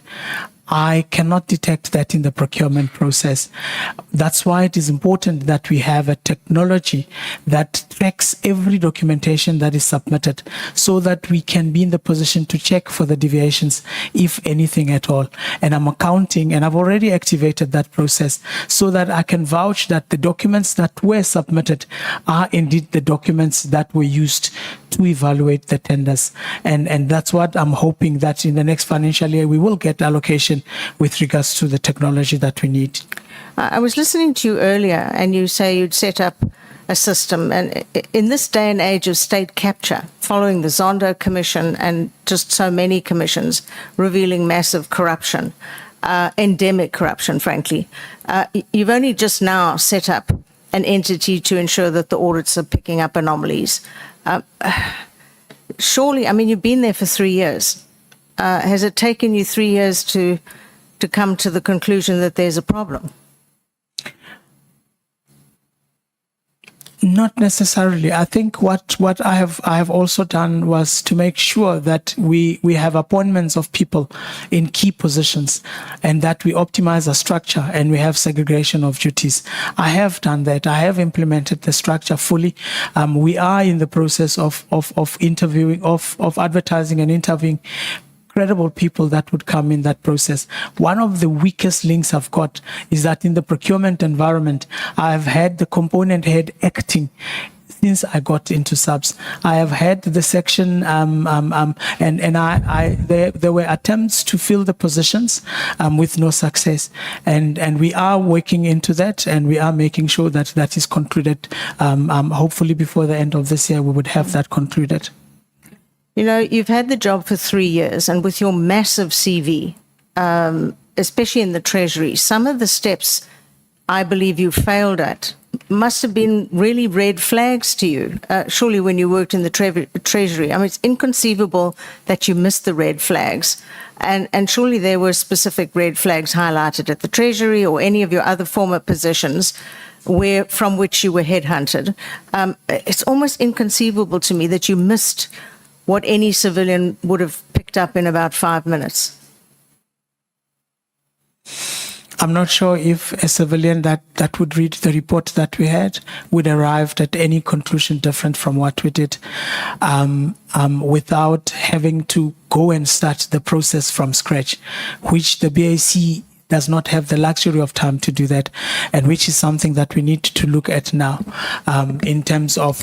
I cannot detect that in the procurement process. That's why it is important that we have a technology that tracks every documentation that is submitted so that we can be in the position to check for the deviations, if anything at all. And I'm accounting, and I've already activated that process so that I can vouch that the documents that were submitted are indeed the documents that were used to evaluate the tenders. And that's what I'm hoping, that in the next financial year we will get allocation with regards to the technology that we need. I was listening to you earlier, and you say you'd set up a system. And in this day and age of state capture, following the Zondo Commission and just so many commissions revealing massive corruption, endemic corruption, frankly, you've only just now set up an entity to ensure that the audits are picking up anomalies. Surely, I mean, you've been there for 3 years. Has it taken you 3 years to come to the conclusion that there's a problem? Not necessarily. I think what I have also done was to make sure that we have appointments of people in key positions, and that we optimize our structure and we have segregation of duties. I have done that. I have implemented the structure fully. We are in the process of interviewing, of advertising and interviewing credible people that would come in that process. One of the weakest links I've got is that in the procurement environment, I've had the component head acting since I got into subs. I have had the section, there were attempts to fill the positions with no success, and we are working into that, and we are making sure that that is concluded. Hopefully before the end of this year, we would have that concluded. You know, you've had the job for 3 years, and with your massive CV, especially in the Treasury, some of the steps I believe you failed at must have been really red flags to you, surely when you worked in the Treasury. I mean, it's inconceivable that you missed the red flags. And surely there were specific red flags highlighted at the Treasury or any of your other former positions from which you were headhunted. It's almost inconceivable to me that you missed what any civilian would have picked up in about 5 minutes. I'm not sure if a civilian that would read the report that we had would arrive at any conclusion different from what we did, without having to go and start the process from scratch, which the BAC does not have the luxury of time to do that, and which is something that we need to look at now, in terms of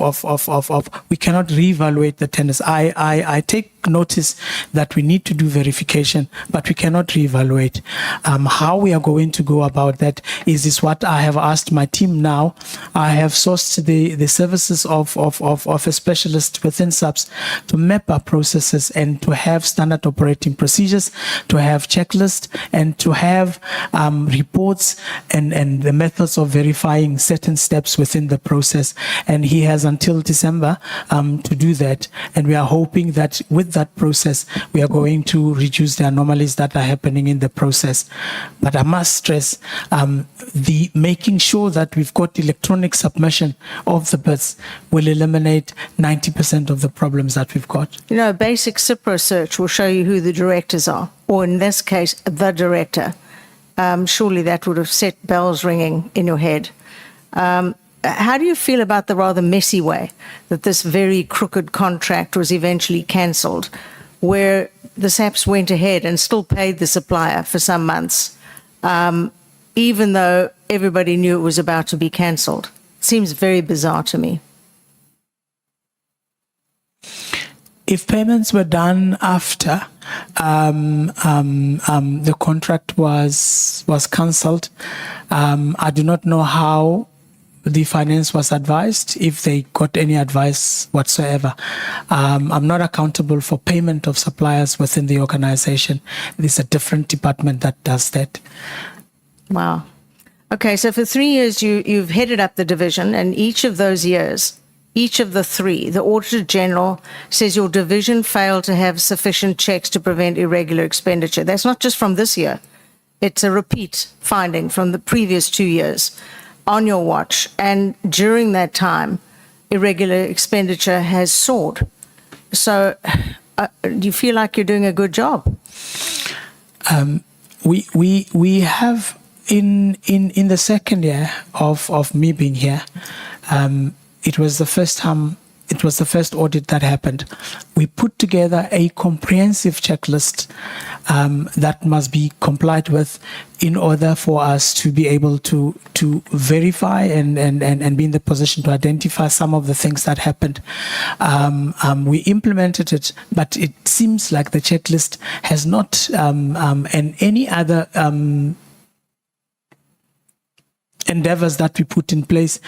we cannot reevaluate the tenders. I take notice that we need to do verification, but we cannot reevaluate. How we are going to go about that is what I have asked my team now. I have sourced the services of a specialist within SAPS to map our processes and to have standard operating procedures, to have checklists, and to have reports and the methods of verifying certain steps within the process. And he has until December to do that. And we are hoping that with that process, we are going to reduce the anomalies that are happening in the process. But I must stress the making sure that we've got electronic submission of the bids will eliminate 90% of the problems that we've got. You know, a basic CIPRO search will show you who the directors are, or in this case, the director. Surely that would have set bells ringing in your head. How do you feel about the rather messy way that this very crooked contract was eventually cancelled, where the SAPS went ahead and still paid the supplier for some months, even though everybody knew it was about to be cancelled? Seems very bizarre to me. If payments were done after the contract was cancelled, I do not know how the finance was advised, if they got any advice whatsoever. I'm not accountable for payment of suppliers within the organization. There's a different department that does that. Wow. Okay, so for 3 years you've headed up the division, and each of those years, each of the three, the Auditor General says your division failed to have sufficient checks to prevent irregular expenditure. That's not just from this year. It's a repeat finding from the previous 2 years on your watch. And during that time, irregular expenditure has soared. So do you feel like you're doing a good job? We have in the second year of me being here, it was the first time, it was the first audit that happened. We put together a comprehensive checklist that must be complied with in order for us to be able to verify and be in the position to identify some of the things that happened. We implemented it, but it seems like the checklist has not, and any other endeavors that we put in place,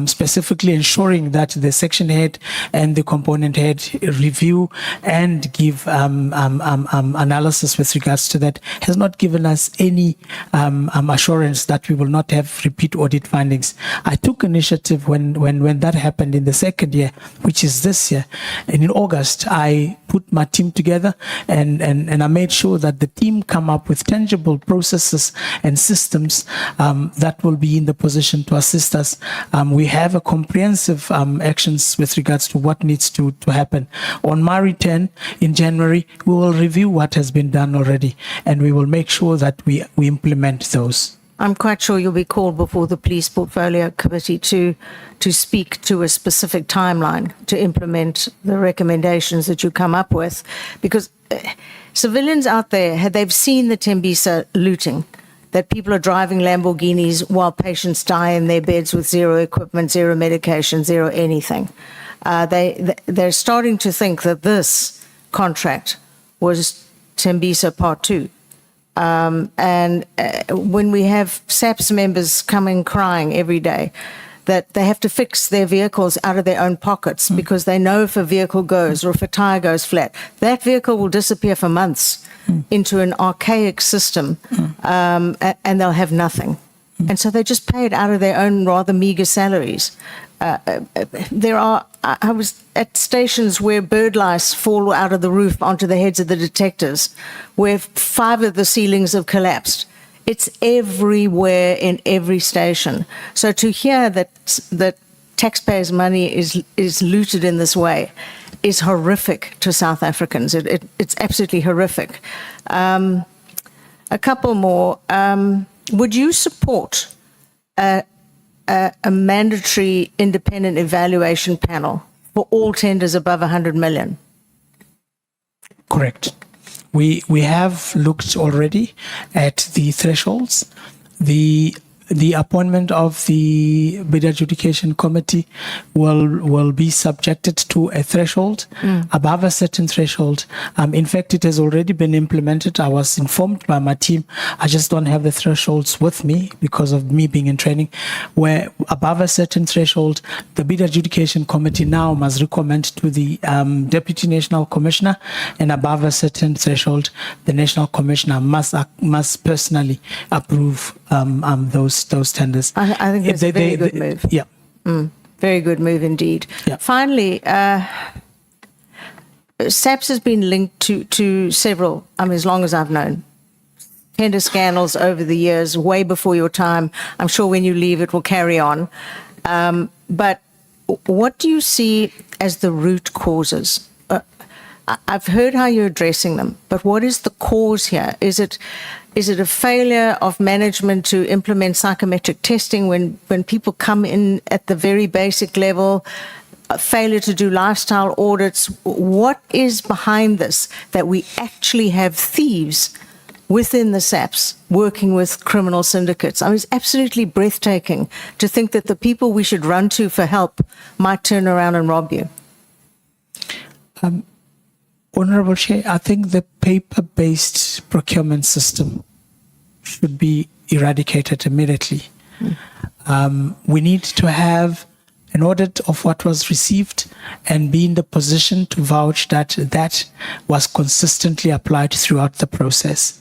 specifically ensuring that the section head and the component head review and give analysis with regards to that, has not given us any assurance that we will not have repeat audit findings. I took initiative when that happened in the second year, which is this year, and in August I put my team together and I made sure that the team come up with tangible processes and systems that will be in the position to assist us. We have a comprehensive actions with regards to what needs to happen. On my return in January, we will review what has been done already, and we will make sure that we implement those. I'm quite sure you'll be called before the Police Portfolio Committee to speak to a specific timeline to implement the recommendations that you come up with, because civilians out there, they've seen the Tembisa looting, that people are driving Lamborghinis while patients die in their beds with zero equipment, zero medication, zero anything. They're starting to think that this contract was Tembisa Part 2. And when we have SAPS members coming crying every day that they have to fix their vehicles out of their own pockets because they know if a vehicle goes or if a tire goes flat, that vehicle will disappear for months into an archaic system, and they'll have nothing. And so they just pay it out of their own rather meager salaries. I was at stations where bird lice fall out of the roof onto the heads of the detectives, where 5 of the ceilings have collapsed. It's everywhere in every station. So to hear that taxpayers' money is looted in this way is horrific to South Africans. It's absolutely horrific. A couple more. Would you support a mandatory independent evaluation panel for all tenders above 100 million? Correct. We have looked already at the thresholds. The appointment of the bid adjudication committee will be subjected to a threshold above a certain threshold. In fact, it has already been implemented. I was informed by my team. I just don't have the thresholds with me because of me being in training. Where above a certain threshold, the bid adjudication committee now must recommend to the deputy national commissioner, and above a certain threshold, the national commissioner must personally approve those tenders. I think that's a very good move. Yeah. Very good move indeed. Yeah. Finally, SAPS has been linked to several, as long as I've known, tender scandals over the years, way before your time. I'm sure when you leave it will carry on. But what do you see as the root causes? I've heard how you're addressing them, but what is the cause here? Is it a failure of management to implement psychometric testing when people come in at the very basic level, a failure to do lifestyle audits? What is behind this, that we actually have thieves within the SAPS working with criminal syndicates? It's absolutely breathtaking to think that the people we should run to for help might turn around and rob you. Honorable Chair, I think the paper-based procurement system should be eradicated immediately. We need to have an audit of what was received and be in the position to vouch that that was consistently applied throughout the process,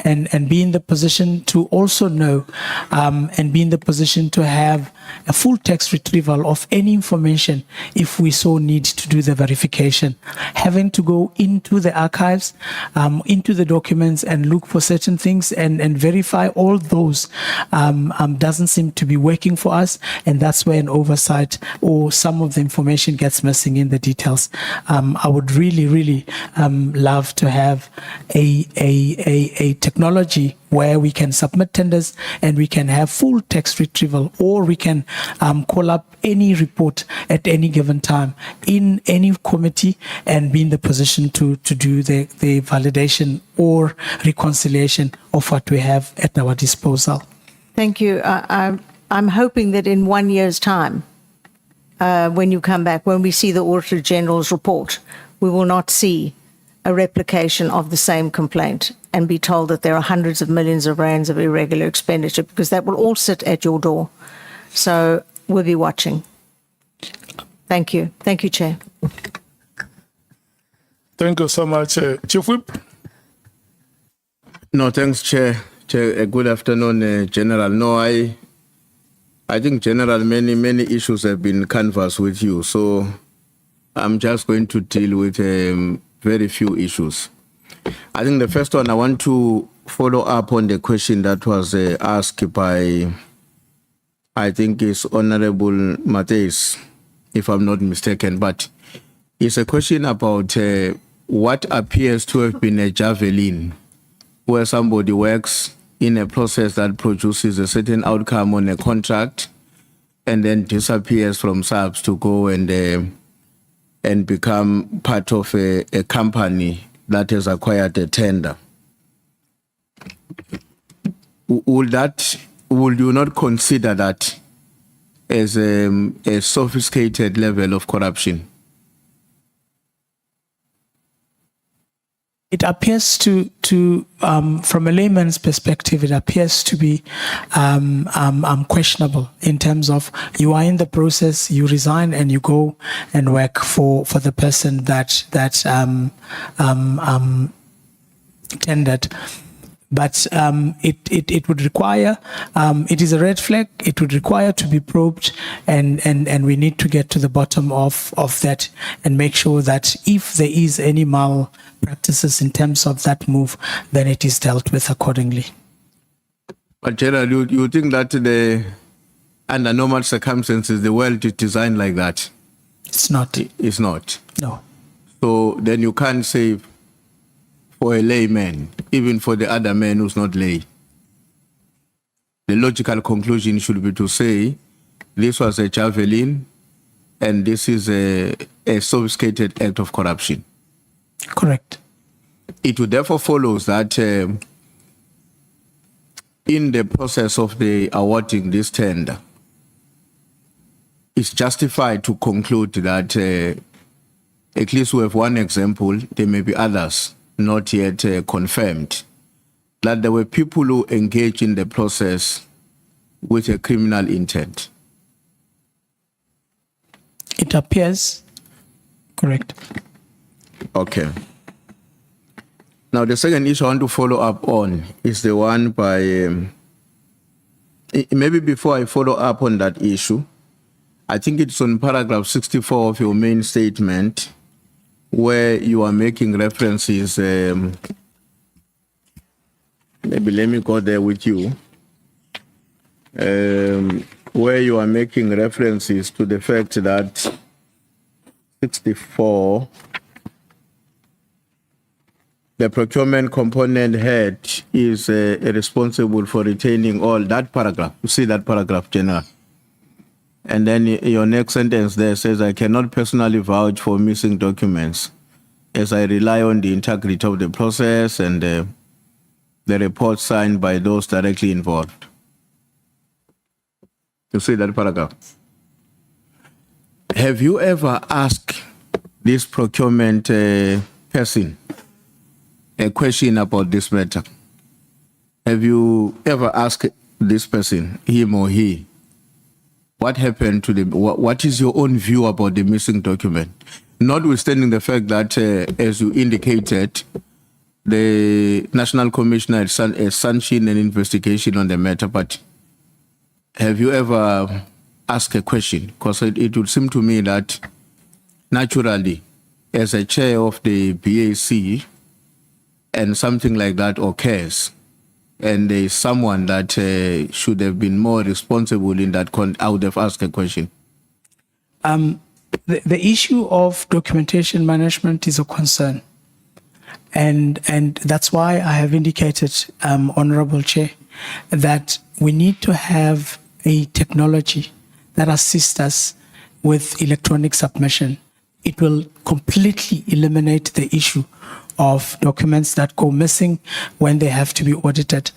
and be in the position to also know and be in the position to have a full text retrieval of any information if we so need to do the verification. Having to go into the archives, into the documents and look for certain things and verify all those doesn't seem to be working for us, and that's where an oversight or some of the information gets missing in the details. I would really love to have a technology where we can submit tenders and we can have full text retrieval, or we can call up any report at any given time in any committee and be in the position to do the validation or reconciliation of what we have at our disposal. Thank you. I'm hoping that in 1 year's time, when you come back, when we see the Auditor General's report, we will not see a replication of the same complaint and be told that there are hundreds of millions of rands of irregular expenditure, because that will all sit at your door. So we'll be watching. Thank you. Thank you, Chair. Thank you so much, Chief Whip. No, thanks, Chair. Chair, good afternoon, General. No, I think, General, many issues have been canvassed with you, so I'm just going to deal with very few issues. I think the first one, I want to follow up on the question that was asked by, I think it's Honorable Matthias, if I'm not mistaken, but it's a question about what appears to have been a javelin, where somebody works in a process that produces a certain outcome on a contract and then disappears from SAPS to go and become part of a company that has acquired a tender. Would you not consider that as a sophisticated level of corruption? It appears from a layman's perspective, it appears to be questionable in terms of you are in the process, you resign and you go and work for the person that tendered. But it would require, it is a red flag, it would require to be probed, and we need to get to the bottom of that and make sure that if there is any malpractices in terms of that move, then it is dealt with accordingly. But General, you think that under normal circumstances, the world is designed like that? It's not. It's not. No. So then you can't say for a layman, even for the other man who's not lay. The logical conclusion should be to say this was a javelin and this is a sophisticated act of corruption. Correct. It would therefore follows that in the process of the awarding this tender, it's justified to conclude that at least we have one example, there may be others not yet confirmed, that there were people who engaged in the process with a criminal intent. It appears correct. Okay. Now, the second issue I want to follow up on is the one by, maybe before I follow up on that issue, I think it's on paragraph 64 of your main statement, where you are making references, maybe let me go there with you, where you are making references to the fact that 64, the procurement component head is responsible for retaining all that paragraph. You see that paragraph, General? And then your next sentence there says, I cannot personally vouch for missing documents as I rely on the integrity of the process and the report signed by those directly involved. You see that paragraph? Have you ever asked this procurement person a question about this matter? Have you ever asked this person, him or he, what happened to them? What is your own view about the missing document? Notwithstanding the fact that, as you indicated, the National Commissioner has sanctioned an investigation on the matter, but have you ever asked a question? Because it would seem to me that naturally, as a chair of the BAC, and something like that occurs, and there is someone that should have been more responsible in that I would have asked a question. The issue of documentation management is a concern. And that's why I have indicated, Honorable Chair, that we need to have a technology that assists us with electronic submission. It will completely eliminate the issue of documents that go missing when they have to be audited.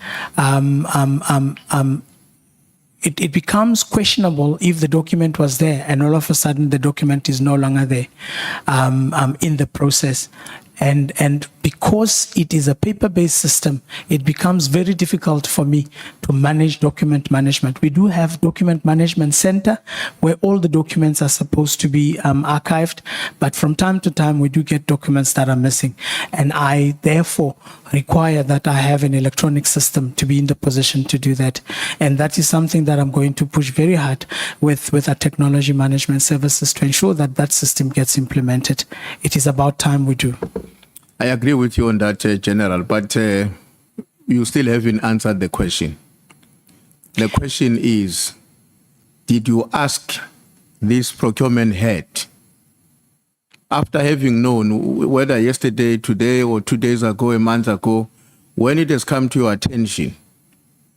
It becomes questionable if the document was there and all of a sudden the document is no longer there in the process. And because it is a paper-based system, it becomes very difficult for me to manage document management. We do have document management center where all the documents are supposed to be archived, but from time to time we do get documents that are missing. And I therefore require that I have an electronic system to be in the position to do that. And that is something that I'm going to push very hard with our technology management services to ensure that that system gets implemented. It is about time we do. I agree with you on that, General, but you still haven't answered the question. The question is, did you ask this procurement head, after having known, whether yesterday, today, or 2 days ago, a month ago, when it has come to your attention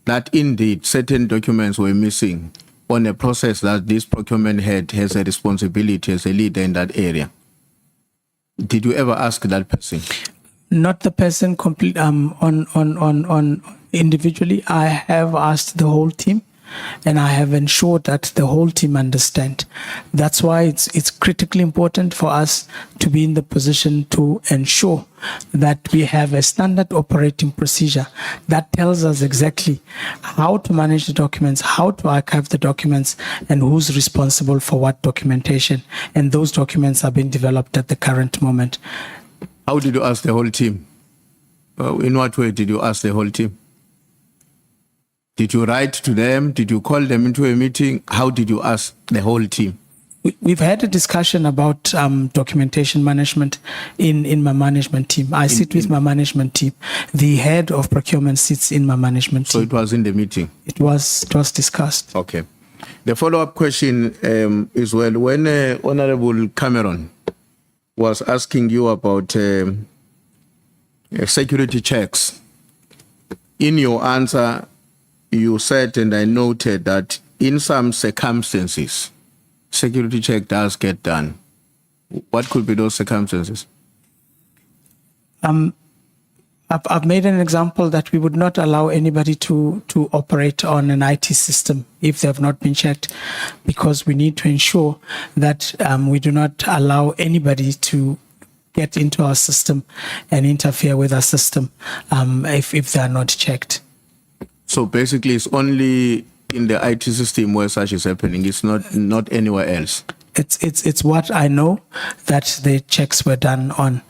that indeed certain documents were missing on a process that this procurement head has a responsibility as a leader in that area? Did you ever ask that person? Not the person on individually. I have asked the whole team and I have ensured that the whole team understand. That's why it's critically important for us to be in the position to ensure that we have a standard operating procedure that tells us exactly how to manage the documents, how to archive the documents, and who's responsible for what documentation. And those documents are being developed at the current moment. How did you ask the whole team? In what way did you ask the whole team? Did you write to them? Did you call them into a meeting? How did you ask the whole team? We've had a discussion about documentation management in my management team. I sit with my management team. The head of procurement sits in my management So team. it was in the meeting? It was discussed. Okay. The follow-up question is, well, when Honorable Cameron was asking you about security checks, in your answer, you said, and I noted, that in some circumstances, security check does get done. What could be those circumstances? I've made an example that we would not allow anybody to operate on an IT system if they have not been checked, because we need to ensure that we do not allow anybody to get into our system and interfere with our system if they are not checked. So basically, it's only in the IT system where such is happening. It's not anywhere else. It's what I know that the checks were done on.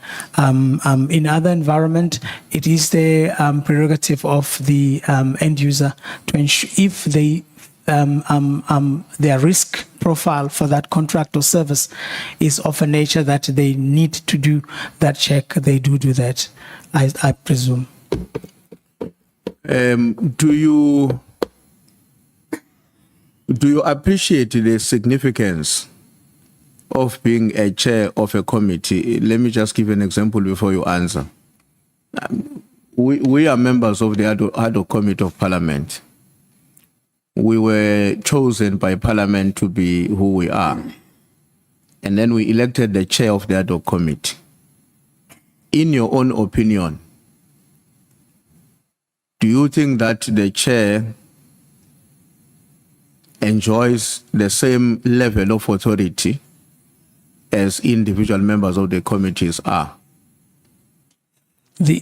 In other environment, it is the prerogative of the end user to ensure if they their risk profile for that contract or service is of a nature that they need to do that check, they do that, I presume. Do you appreciate the significance of being a chair of a committee? Let me just give an example before you answer. We are members of the ad hoc committee of Parliament. We were chosen by Parliament to be who we are. And then we elected the chair of the ad hoc committee. In your own opinion, do you think that the chair enjoys the same level of authority as individual members of the committees are?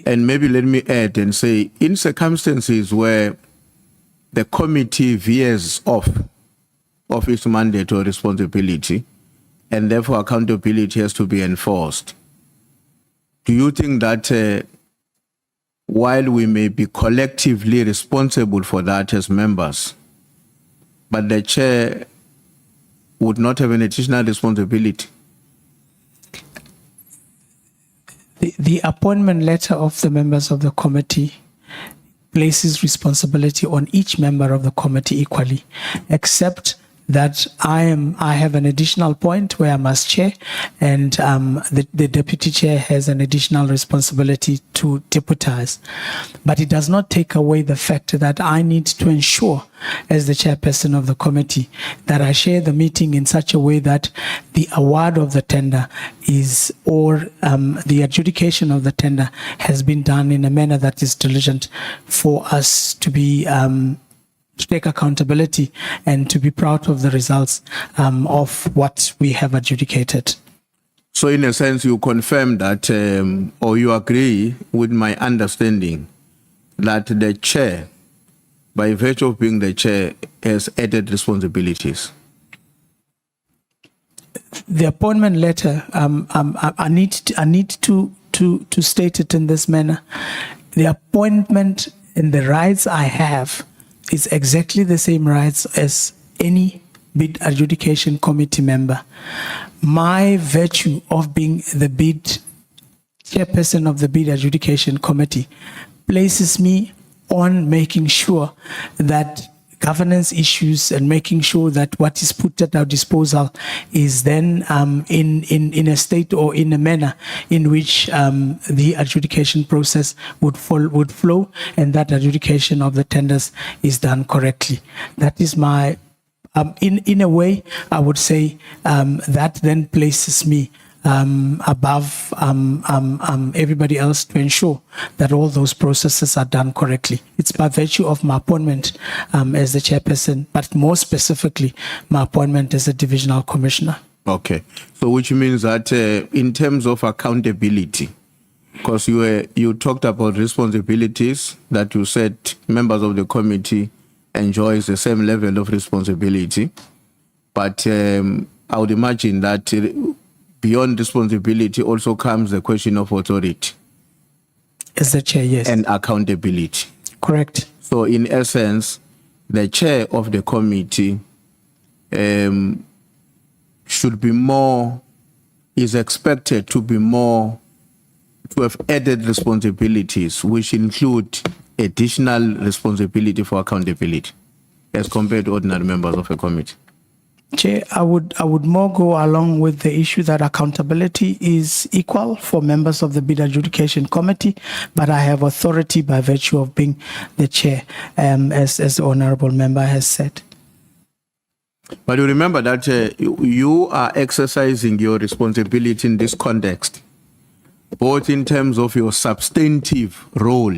And maybe let me add and say, in circumstances where the committee veers off of its mandate or responsibility, and therefore accountability has to be enforced, do you think that while we may be collectively responsible for that as members, but the chair would not have an additional responsibility? The appointment letter of the members of the committee places responsibility on each member of the committee equally, except that I have an additional point where I must chair, and the deputy chair has an additional responsibility to deputize. But it does not take away the fact that I need to ensure, as the chairperson of the committee, that I share the meeting in such a way that the award of the tender is, or the adjudication of the tender has been done in a manner that is diligent for us to be to take accountability and to be proud of the results of what we have adjudicated. So in a sense, you confirm that, or you agree with my understanding that the chair, by virtue of being the chair, has added responsibilities. The appointment letter, I need to state it in this manner. The appointment and the rights I have is exactly the same rights as any bid adjudication committee member. My virtue of being the bid chairperson of the bid adjudication committee places me on making sure that governance issues and making sure that what is put at our disposal is then in a state or in a manner in which the adjudication process would flow, and that adjudication of the tenders is done correctly. That is my, in a way, I would say that then places me above everybody else to ensure that all those processes are done correctly. It's by virtue of my appointment as the chairperson, but more specifically, my appointment as a divisional commissioner. Okay. So which means that in terms of accountability, because you talked about responsibilities that you said members of the committee enjoys the same level of responsibility, but I would imagine that beyond responsibility also comes the question of authority. As the chair, yes. And accountability. Correct. So in essence, the chair of the committee should be more, is expected to be more, to have added responsibilities, which include additional responsibility for accountability as compared to ordinary members of a committee. Chair, I would more go along with the issue that accountability is equal for members of the bid adjudication committee, but I have authority by virtue of being the chair, as the honourable member has said. But you remember that you are exercising your responsibility in this context, both in terms of your substantive role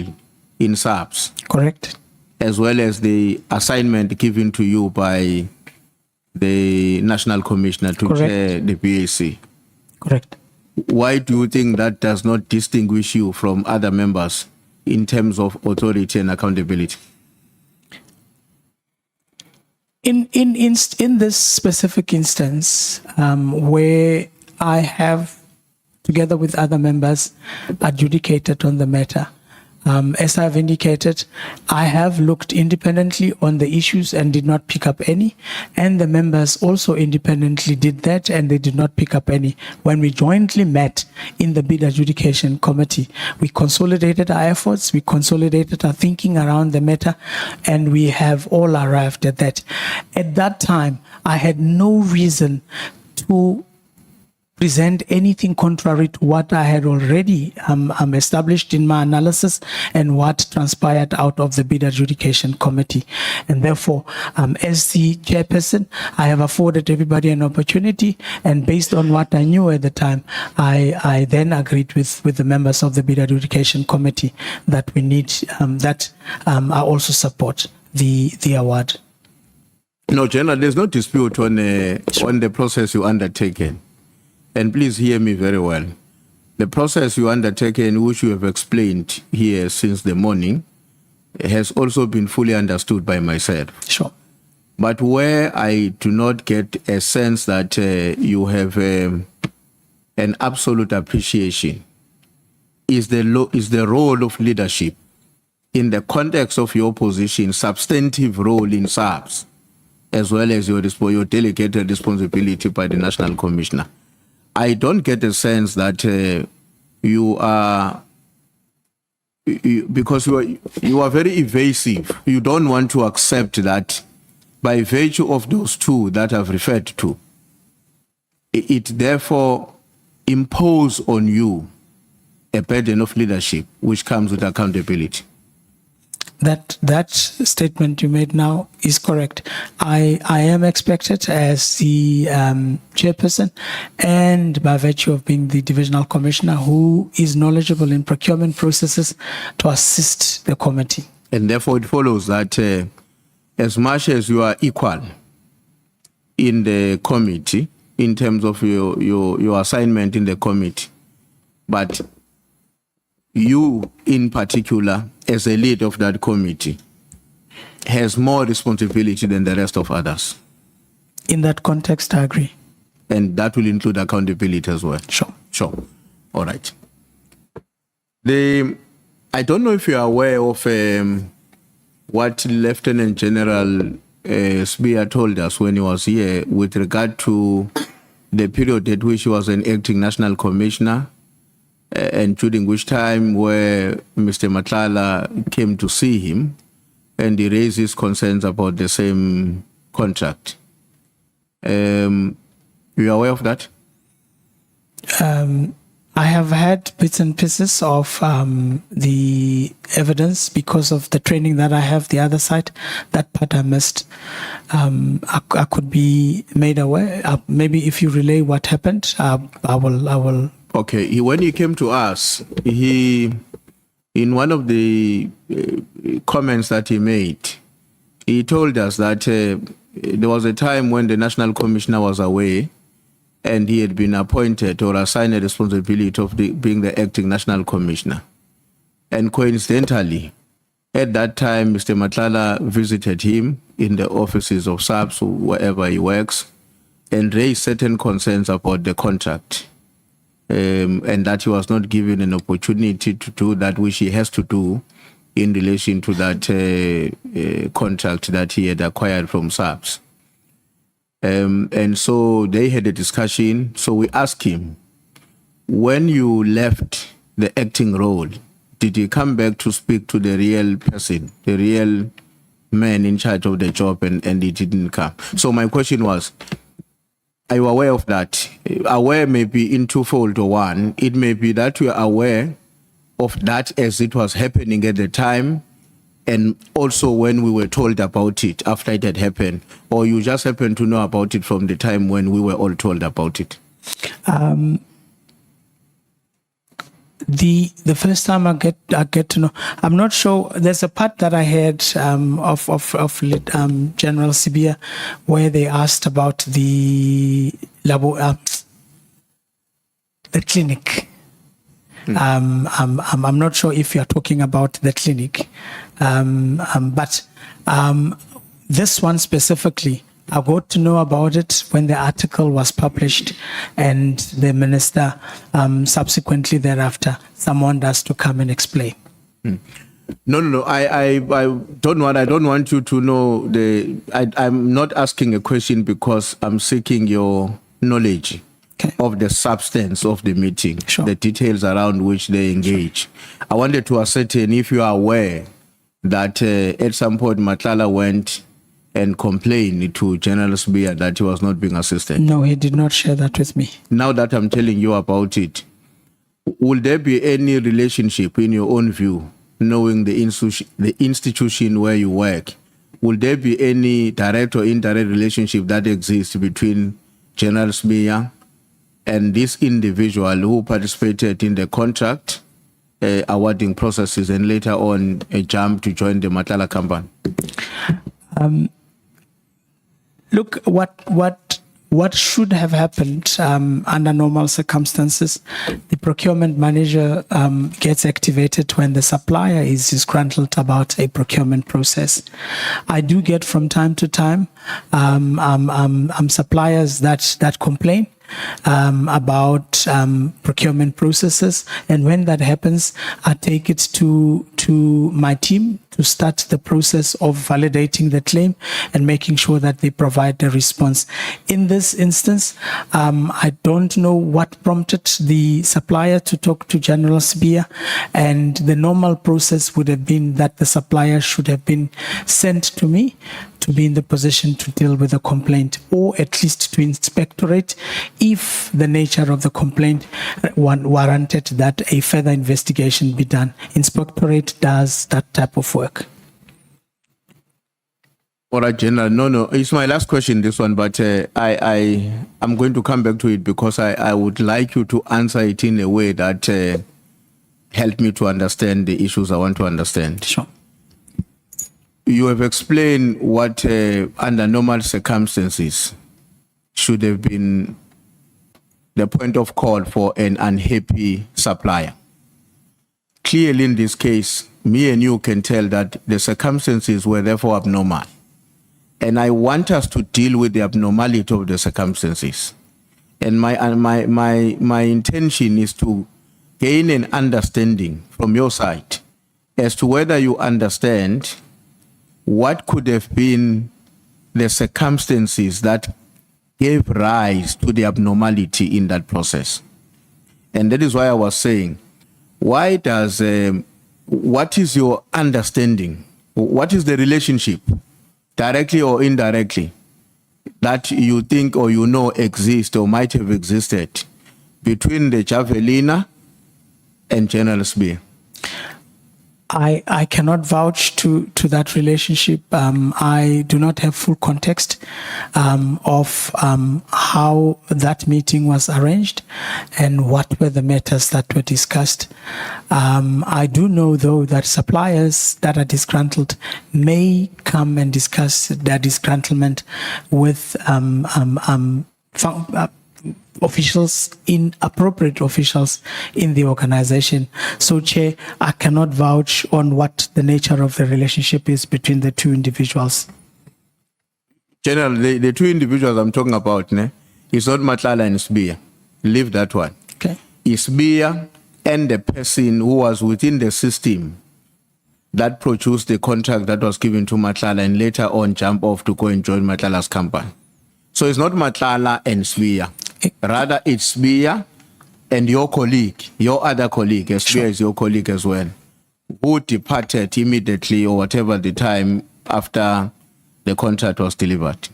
in SAPS, Correct? as well as the assignment given to you by the National Commissioner to Correct. chair the BAC. Correct. Why do you think that does not distinguish you from other members in terms of authority and accountability? In this specific instance, where I have, together with other members, adjudicated on the matter, as I've indicated, I have looked independently on the issues and did not pick up any, and the members also independently did that and they did not pick up any. When we jointly met in the bid adjudication committee, we consolidated our efforts, we consolidated our thinking around the matter, and we have all arrived at that. At that time, I had no reason to present anything contrary to what I had already established in my analysis and what transpired out of the bid adjudication committee. And therefore, as the chairperson, I have afforded everybody an opportunity, and based on what I knew at the time, I then agreed with the members of the bid adjudication committee that we need, I also support the award. No, General, there's no dispute on the process you undertaken. And please hear me very well. The process you undertaken, which you have explained here since the morning, has also been fully understood by myself. Sure. But where I do not get a sense that you have an absolute appreciation is the role of leadership in the context of your position, substantive role in SAPS, as well as your delegated responsibility by the National Commissioner. I don't get a sense that you are, because you are very evasive. You don't want to accept that by virtue of those two that I've referred to, it therefore impose on you a burden of leadership which comes with accountability. That statement you made now is correct. I am expected as the chairperson, and by virtue of being the divisional commissioner who is knowledgeable in procurement processes, to assist the committee. And therefore it follows that as much as you are equal in the committee in terms of your assignment in the committee, but you in particular, as a lead of that committee, has more responsibility than the rest of others. In that context, I agree. And that will include accountability as well. Sure. Sure. All right. I don't know if you are aware of what Lieutenant General Spear told us when he was here with regard to the period at which he was an acting national commissioner, and during which time where Mr. Matlala came to see him and he raised his concerns about the same contract. You are aware of that? I have had bits and pieces of the evidence because of the training that I have the other side. That part I missed. I could be made aware. Maybe if you relay what happened, I will. Okay, when he came to us, he, in one of the comments that he made, he told us that there was a time when the National Commissioner was away and he had been appointed or assigned a responsibility of being the acting National Commissioner. And coincidentally, at that time, Mr. Matlala visited him in the offices of SAPS, or wherever he works, and raised certain concerns about the contract. And that he was not given an opportunity to do that which he has to do in relation to that contract that he had acquired from SAPS. And so they had a discussion. So we asked him, when you left the acting role, did you come back to speak to the real person, the real man in charge of the job, and he didn't come? So my question was, are you aware of that? Aware may be in twofold. Or one, it may be that you are aware of that as it was happening at the time, and also when we were told about it after it had happened, or you just happened to know about it from the time when we were all told about it. The first time I get to know, I'm not sure. There's a part that I heard of General Sibia where they asked about the clinic. I'm not sure if you're talking about the clinic, but this one specifically, I got to know about it when the article was published, and the minister subsequently thereafter summoned us to come and explain. No. I don't want you to know I'm not asking a question because I'm seeking your knowledge of the substance of the meeting, Sure. the details around which they engage. I wanted to ascertain if you are aware that at some point Matlala went and complained to General Sibia that he was not being assisted. No, he did not share that with me. Now that I'm telling you about it, will there be any relationship in your own view, knowing the institution where you work? Will there be any direct or indirect relationship that exists between General Sibia and this individual who participated in the contract awarding processes and later on jumped to join the Matlala company? Look, what should have happened under normal circumstances, the procurement manager gets activated when the supplier is disgruntled about a procurement process. I do get from time to time suppliers that complain about procurement processes, and when that happens, I take it to my team to start the process of validating the claim and making sure that they provide the response. In this instance, I don't know what prompted the supplier to talk to General Sibia, and the normal process would have been that the supplier should have been sent to me to be in the position to deal with the complaint, or at least to inspectorate if the nature of the complaint warranted that a further investigation be done. Inspectorate does that type of work. All right, General. No. It's my last question, this one, but I'm going to come back to it because I would like you to answer it in a way that help me to understand the issues I want to understand. Sure. You have explained what, under normal circumstances, should have been the point of call for an unhappy supplier. Clearly, in this case, me and you can tell that the circumstances were therefore abnormal. And I want us to deal with the abnormality of the circumstances. And my intention is to gain an understanding from your side as to whether you understand what could have been the circumstances that gave rise to the abnormality in that process. And that is why I was saying, why does, what is your understanding? What is the relationship, directly or indirectly, that you think or you know exists or might have existed between the Javelina and General Sibia? I cannot vouch to that relationship. I do not have full context of how that meeting was arranged and what were the matters that were discussed. I do know, though, that suppliers that are disgruntled may come and discuss their disgruntlement with appropriate officials in the organization. So, Chair, I cannot vouch on what the nature of the relationship is between the two individuals. General, the two individuals I'm talking about, it's not Matlala and Sbia. Leave that one. Okay. It's Sbia and the person who was within the system that produced the contract that was given to Matlala and later on jump off to go and join Matlala's company. So it's not Matlala and Sbia. Rather, it's Sbia and your colleague, your other colleague, Sbia is your colleague as well, who departed immediately or whatever the time after the contract was delivered.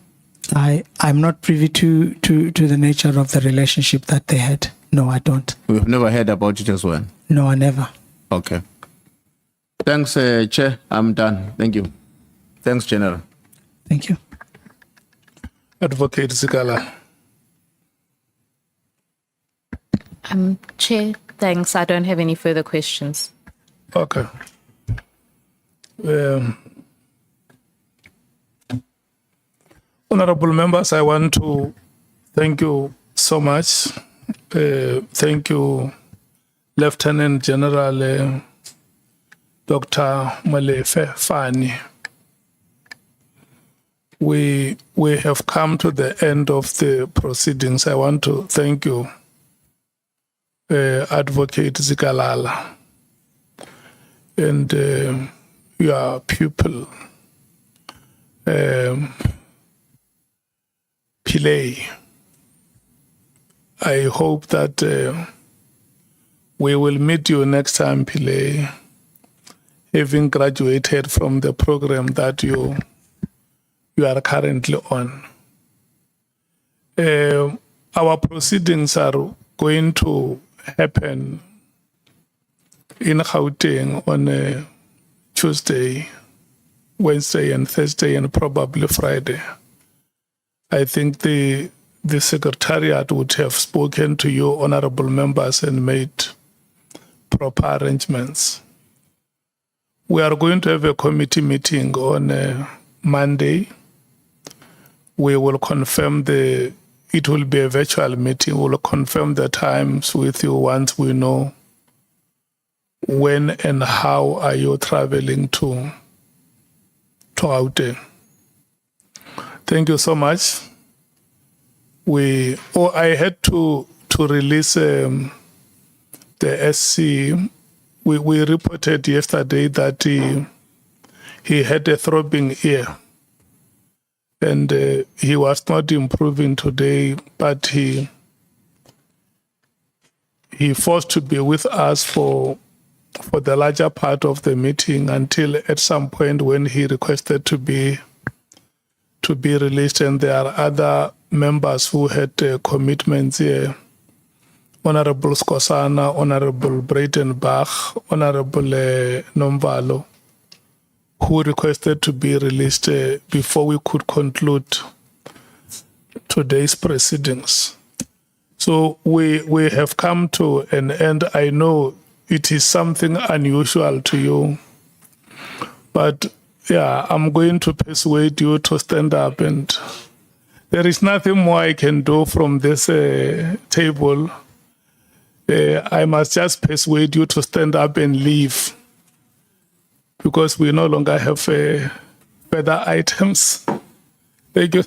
I'm not privy to the nature of the relationship that they had. No, I don't. We've never heard about it as well. No, I never. Okay. Thanks, Chair. I'm done. Thank you. Thanks, General. Thank you. Advocate Zikala. Chair, thanks. I don't have any further questions. Okay. Honorable members, I want to thank you so much. Thank you, Lieutenant General Dr. Malefe Fani. We have come to the end of the proceedings. I want to thank you, Advocate Zikalala, and your pupil, Pillay. I hope that we will meet you next time, Pillay, having graduated from the program that you are currently on. Our proceedings are going to happen in Gauteng on Tuesday, Wednesday, and Thursday, and probably Friday. I think the Secretariat would have spoken to you, honorable members, and made proper arrangements. We are going to have a committee meeting on Monday. We will confirm it will be a virtual meeting. We will confirm the times with you once we know when and how are you traveling to Gauteng. Thank you so much. I had to release the SC. We reported yesterday that he had a throbbing ear, and he was not improving today, but he forced to be with us for the larger part of the meeting until at some point when he requested to be released, and there are other members who had commitments here. Honorable Skosana, Honorable Breitenbach, Honorable Nomvalo, who requested to be released before we could conclude today's proceedings. So we have come to an end. I know it is something unusual to you, but yeah, I'm going to persuade you to stand up, and there is nothing more I can do from this table. I must just persuade you to stand up and leave, because we no longer have further items. Thank you.